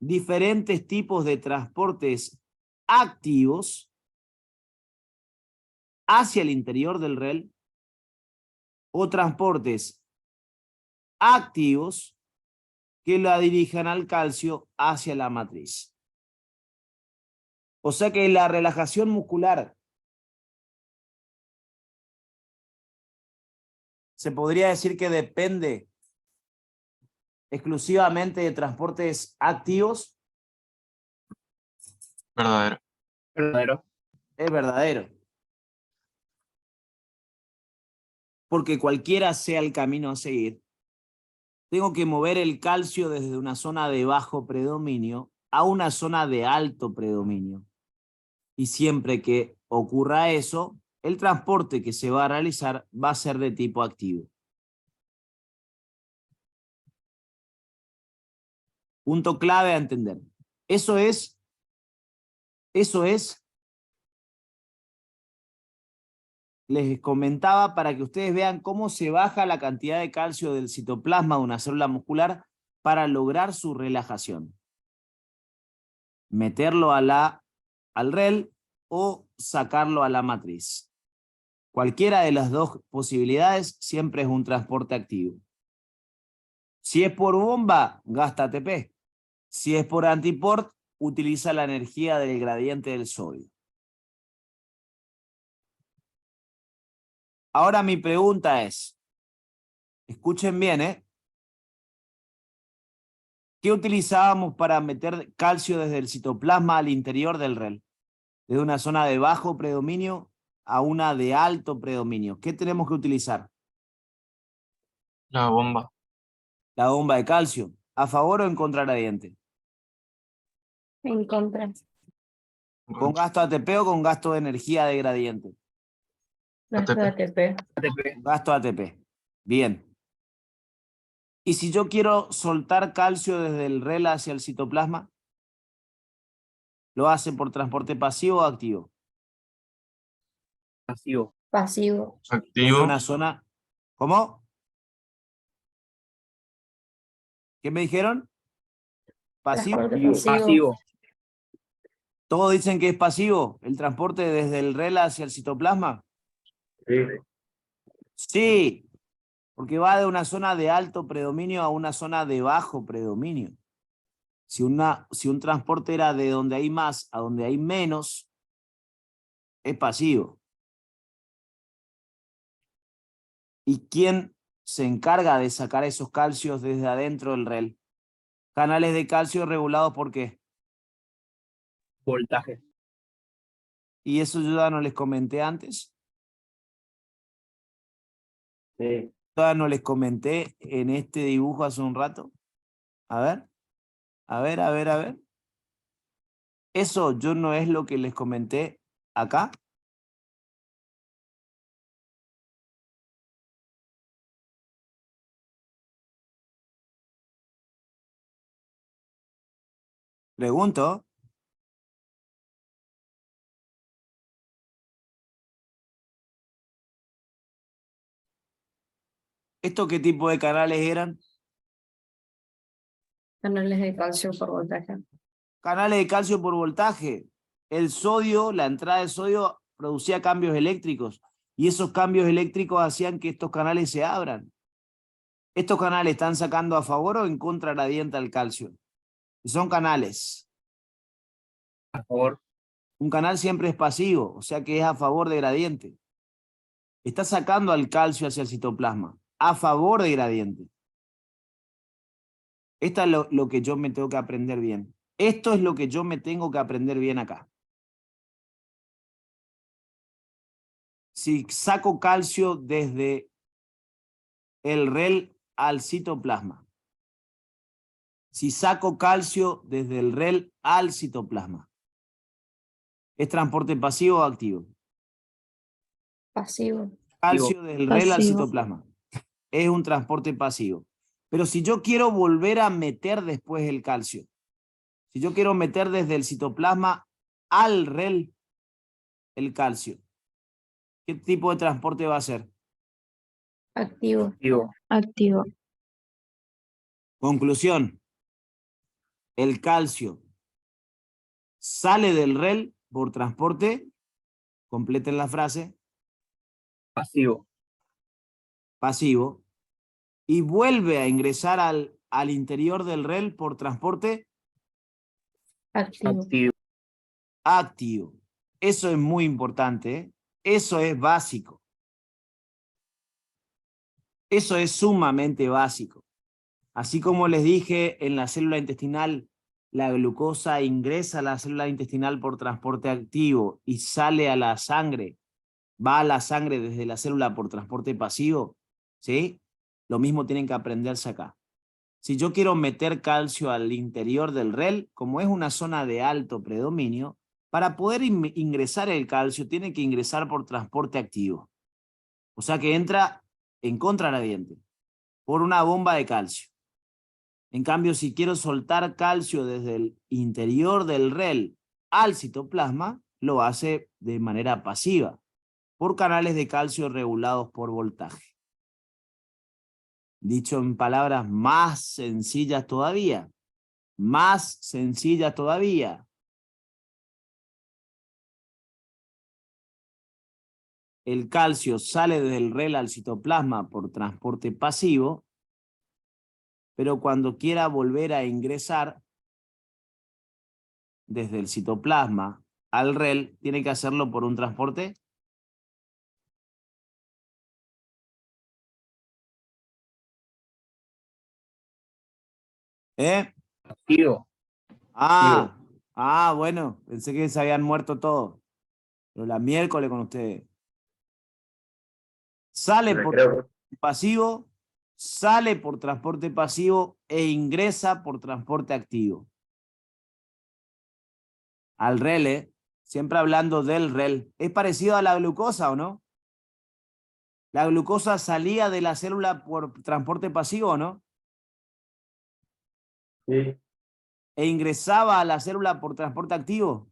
diferentes tipos de transportes activos hacia el interior del REL o transportes activos que la dirijan al calcio hacia la matriz. O sea que la relajación muscular se podría decir que depende exclusivamente de transportes activos. Verdadero. Verdadero. Es verdadero. Porque cualquiera sea el camino a seguir, tengo que mover el calcio desde una zona de bajo predominio a una zona de alto predominio. Y siempre que ocurra eso, el transporte que se va a realizar va a ser de tipo activo. Punto clave a entender. Eso es, les comentaba para que ustedes vean cómo se baja la cantidad de calcio del citoplasma de una célula muscular para lograr su relajación. Meterlo al REL o sacarlo a la matriz. Cualquiera de las dos posibilidades siempre es un transporte activo. Si es por bomba, gasta ATP. Si es por antiport, utiliza la energía del gradiente del sodio. Ahora mi pregunta es, escuchen bien, ¿qué utilizábamos para meter calcio desde el citoplasma al interior del REL? Desde una zona de bajo predominio a una de alto predominio. ¿Qué tenemos que utilizar? La bomba. La bomba de calcio. ¿A favor o en contra gradiente? En contra. ¿Con gasto ATP o con gasto de energía de gradiente? Gasto de ATP. ATP. Gasto ATP. Bien. ¿Y si yo quiero soltar calcio desde el REL hacia el citoplasma? ¿Lo hace por transporte pasivo o activo? Pasivo. Pasivo. Desde Activo. una zona... ¿Cómo? ¿Qué me dijeron? Pasivo. Transporte pasivo. Pasivo. ¿Todos dicen que es pasivo el transporte desde el REL hacia el citoplasma? Sí. Sí, porque va de una zona de alto predominio a una zona de bajo predominio. Si un transporte era de donde hay más a donde hay menos, es pasivo. ¿Y quién se encarga de sacar esos calcios desde adentro del REL? Canales de calcio regulados ¿por qué? Voltaje. ¿Y eso yo ya no les comenté antes? Sí. ¿Ya no les comenté en este dibujo hace un rato? A ver. A ver, a ver, a ver. ¿Eso yo no es lo que les comenté acá? Pregunto. ¿Esto qué tipo de canales eran? Canales de calcio por voltaje. Canales de calcio por voltaje. El sodio, la entrada de sodio producía cambios eléctricos. Y esos cambios eléctricos hacían que estos canales se abran. ¿Estos canales están sacando a favor o en contra gradiente al calcio? Son canales. A favor. Un canal siempre es pasivo, o sea que es a favor de gradiente. Está sacando al calcio hacia el citoplasma, a favor de gradiente. Esto es lo que yo me tengo que aprender bien. Esto es lo que yo me tengo que aprender bien acá. Si saco calcio desde el REL al citoplasma. Si saco calcio desde el REL al citoplasma. ¿Es transporte pasivo o activo? Pasivo. Calcio del REL al Pasivo. citoplasma. Es un transporte pasivo. Pero si yo quiero volver a meter después el calcio, si yo quiero meter desde el citoplasma al REL el calcio, ¿qué tipo de transporte va a ser? Activo. Activo. Activo. Conclusión. El calcio sale del REL por transporte, completen la frase, Pasivo. pasivo, y vuelve a ingresar al interior del REL por transporte Activo. Activo. activo. Eso es muy importante, ¿eh? Eso es básico. Eso es sumamente básico. Así como les dije, en la célula intestinal, la glucosa ingresa a la célula intestinal por transporte activo y sale a la sangre, va a la sangre desde la célula por transporte pasivo, ¿sí? Lo mismo tienen que aprenderse acá. Si yo quiero meter calcio al interior del REL, como es una zona de alto predominio, para poder ingresar el calcio tiene que ingresar por transporte activo. O sea que entra en contrarradiente, por una bomba de calcio. En cambio, si quiero soltar calcio desde el interior del REL al citoplasma, lo hace de manera pasiva, por canales de calcio regulados por voltaje. Dicho en palabras más sencillas todavía, el calcio sale del REL al citoplasma por transporte pasivo, pero cuando quiera volver a ingresar desde el citoplasma al REL, tiene que hacerlo por un transporte Activo. Bueno, pensé que se habían muerto todos. Pero la miércoles con ustedes. Sale por Recreo. pasivo, sale por transporte pasivo e ingresa por transporte activo. Al REL, siempre hablando del REL. ¿Es parecido a la glucosa o no? La glucosa salía de la célula por transporte pasivo o no? Sí, E ingresaba a la célula por transporte activo.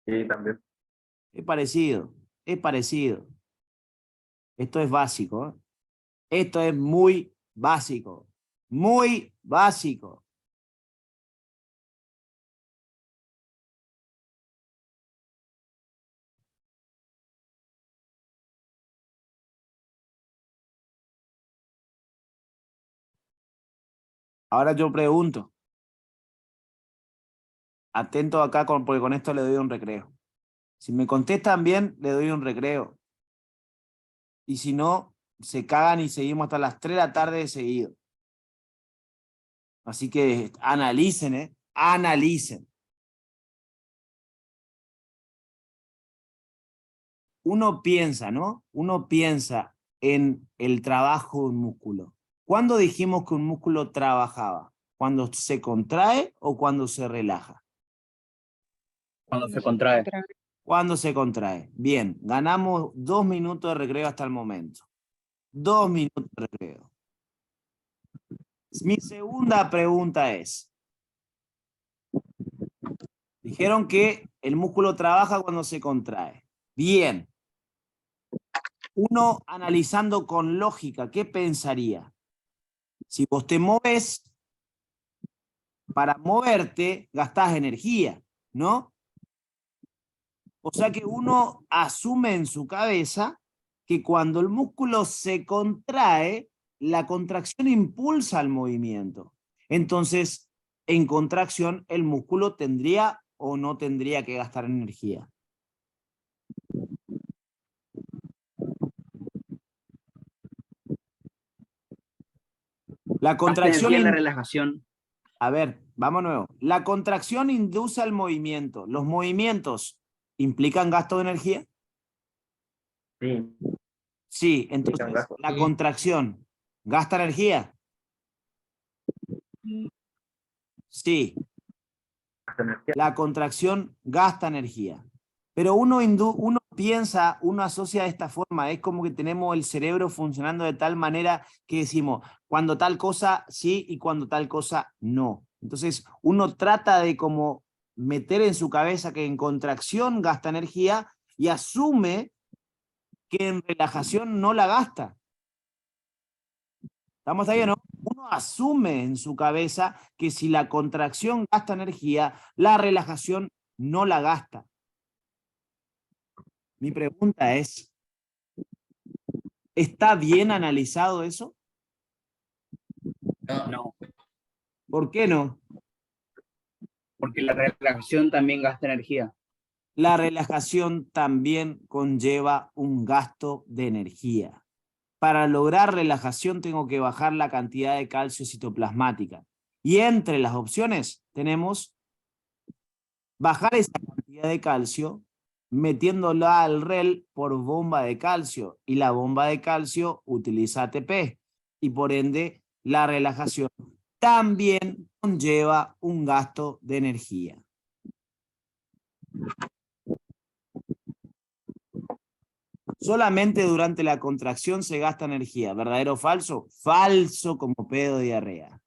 sí, también. Es parecido, es parecido. Esto es básico, ¿eh? Esto es muy básico, muy básico. Ahora yo pregunto. Atento acá, porque con esto le doy un recreo. Si me contestan bien, le doy un recreo. Y si no, se cagan y seguimos hasta las 3 de la tarde de seguido. Así que analicen, ¿eh? Analicen. Uno piensa, ¿no? Uno piensa en el trabajo de un músculo. ¿Cuándo dijimos que un músculo trabajaba? ¿Cuando se contrae o cuando se relaja? Cuando se contrae. Cuando se contrae. Bien, ganamos 2 minutos de recreo hasta el momento. 2 minutos de recreo. Mi segunda pregunta es, dijeron que el músculo trabaja cuando se contrae. Bien. Uno analizando con lógica, ¿qué pensaría? Si vos te moves, para moverte gastás energía, ¿no? O sea que uno asume en su cabeza que cuando el músculo se contrae, la contracción impulsa el movimiento. Entonces, en contracción, el músculo tendría o no tendría que gastar energía. La Gasta contracción... energía en la relajación. A ver, vamos nuevo. La contracción induce al movimiento. ¿Los movimientos implican gasto de energía? Sí, Sí, entonces gasto. la contracción gasta energía. Sí, gasta energía. la contracción gasta energía. Pero uno piensa, uno asocia de esta forma, es como que tenemos el cerebro funcionando de tal manera que decimos, cuando tal cosa sí y cuando tal cosa no. Entonces uno trata de como meter en su cabeza que en contracción gasta energía y asume que en relajación no la gasta. ¿Estamos ahí o no? Uno asume en su cabeza que si la contracción gasta energía, la relajación no la gasta. Mi pregunta es, ¿está bien analizado eso? No, ¿Por qué no? porque la relajación también gasta energía. La relajación también conlleva un gasto de energía. Para lograr relajación tengo que bajar la cantidad de calcio citoplasmática. Y entre las opciones tenemos bajar esa cantidad de calcio metiéndola al REL por bomba de calcio. Y la bomba de calcio utiliza ATP. Y por ende, la relajación también conlleva un gasto de energía. Solamente durante la contracción se gasta energía. ¿Verdadero o falso? Falso como pedo de diarrea.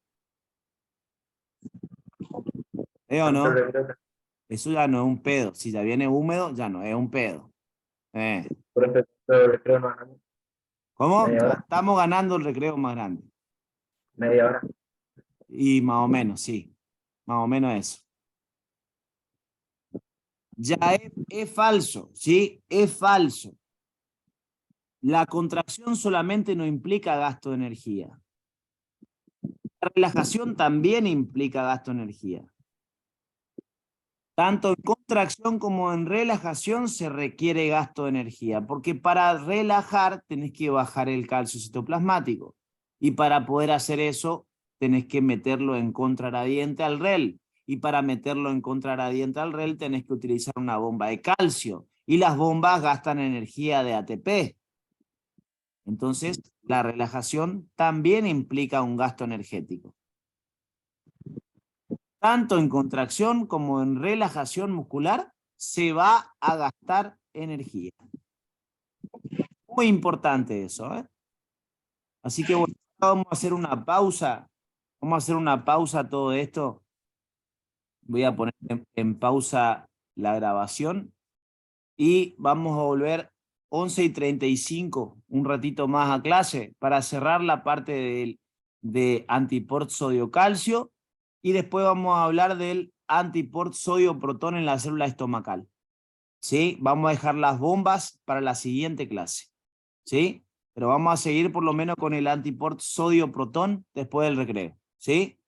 ¿Eh o no? Eso ya no es un pedo. Si ya viene húmedo, ya no es un pedo. Por eso el recreo no ganamos. ¿Cómo? Media hora. Estamos ganando el recreo más grande. Media hora. Y más o menos, sí. Más o menos eso. Ya es falso, ¿sí? Es falso. La contracción solamente no implica gasto de energía. La relajación también implica gasto de energía. Tanto en contracción como en relajación se requiere gasto de energía, porque para relajar tenés que bajar el calcio citoplasmático. Y para poder hacer eso, tenés que meterlo en contraradiente al REL. Y para meterlo en contraradiente al REL, tenés que utilizar una bomba de calcio. Y las bombas gastan energía de ATP. Entonces, la relajación también implica un gasto energético. Tanto en contracción como en relajación muscular, se va a gastar energía. Muy importante eso, ¿eh? Así que bueno, vamos a hacer una pausa. Vamos a hacer una pausa a todo esto. Voy a poner en pausa la grabación. Y vamos a volver 11:35, un ratito más a clase, para cerrar la parte de antiport sodio-calcio. Y después vamos a hablar del antiport sodio-protón en la célula estomacal. ¿Sí? Vamos a dejar las bombas para la siguiente clase. ¿Sí? Pero vamos a seguir por lo menos con el antiport sodio-protón después del recreo. ¿Sí?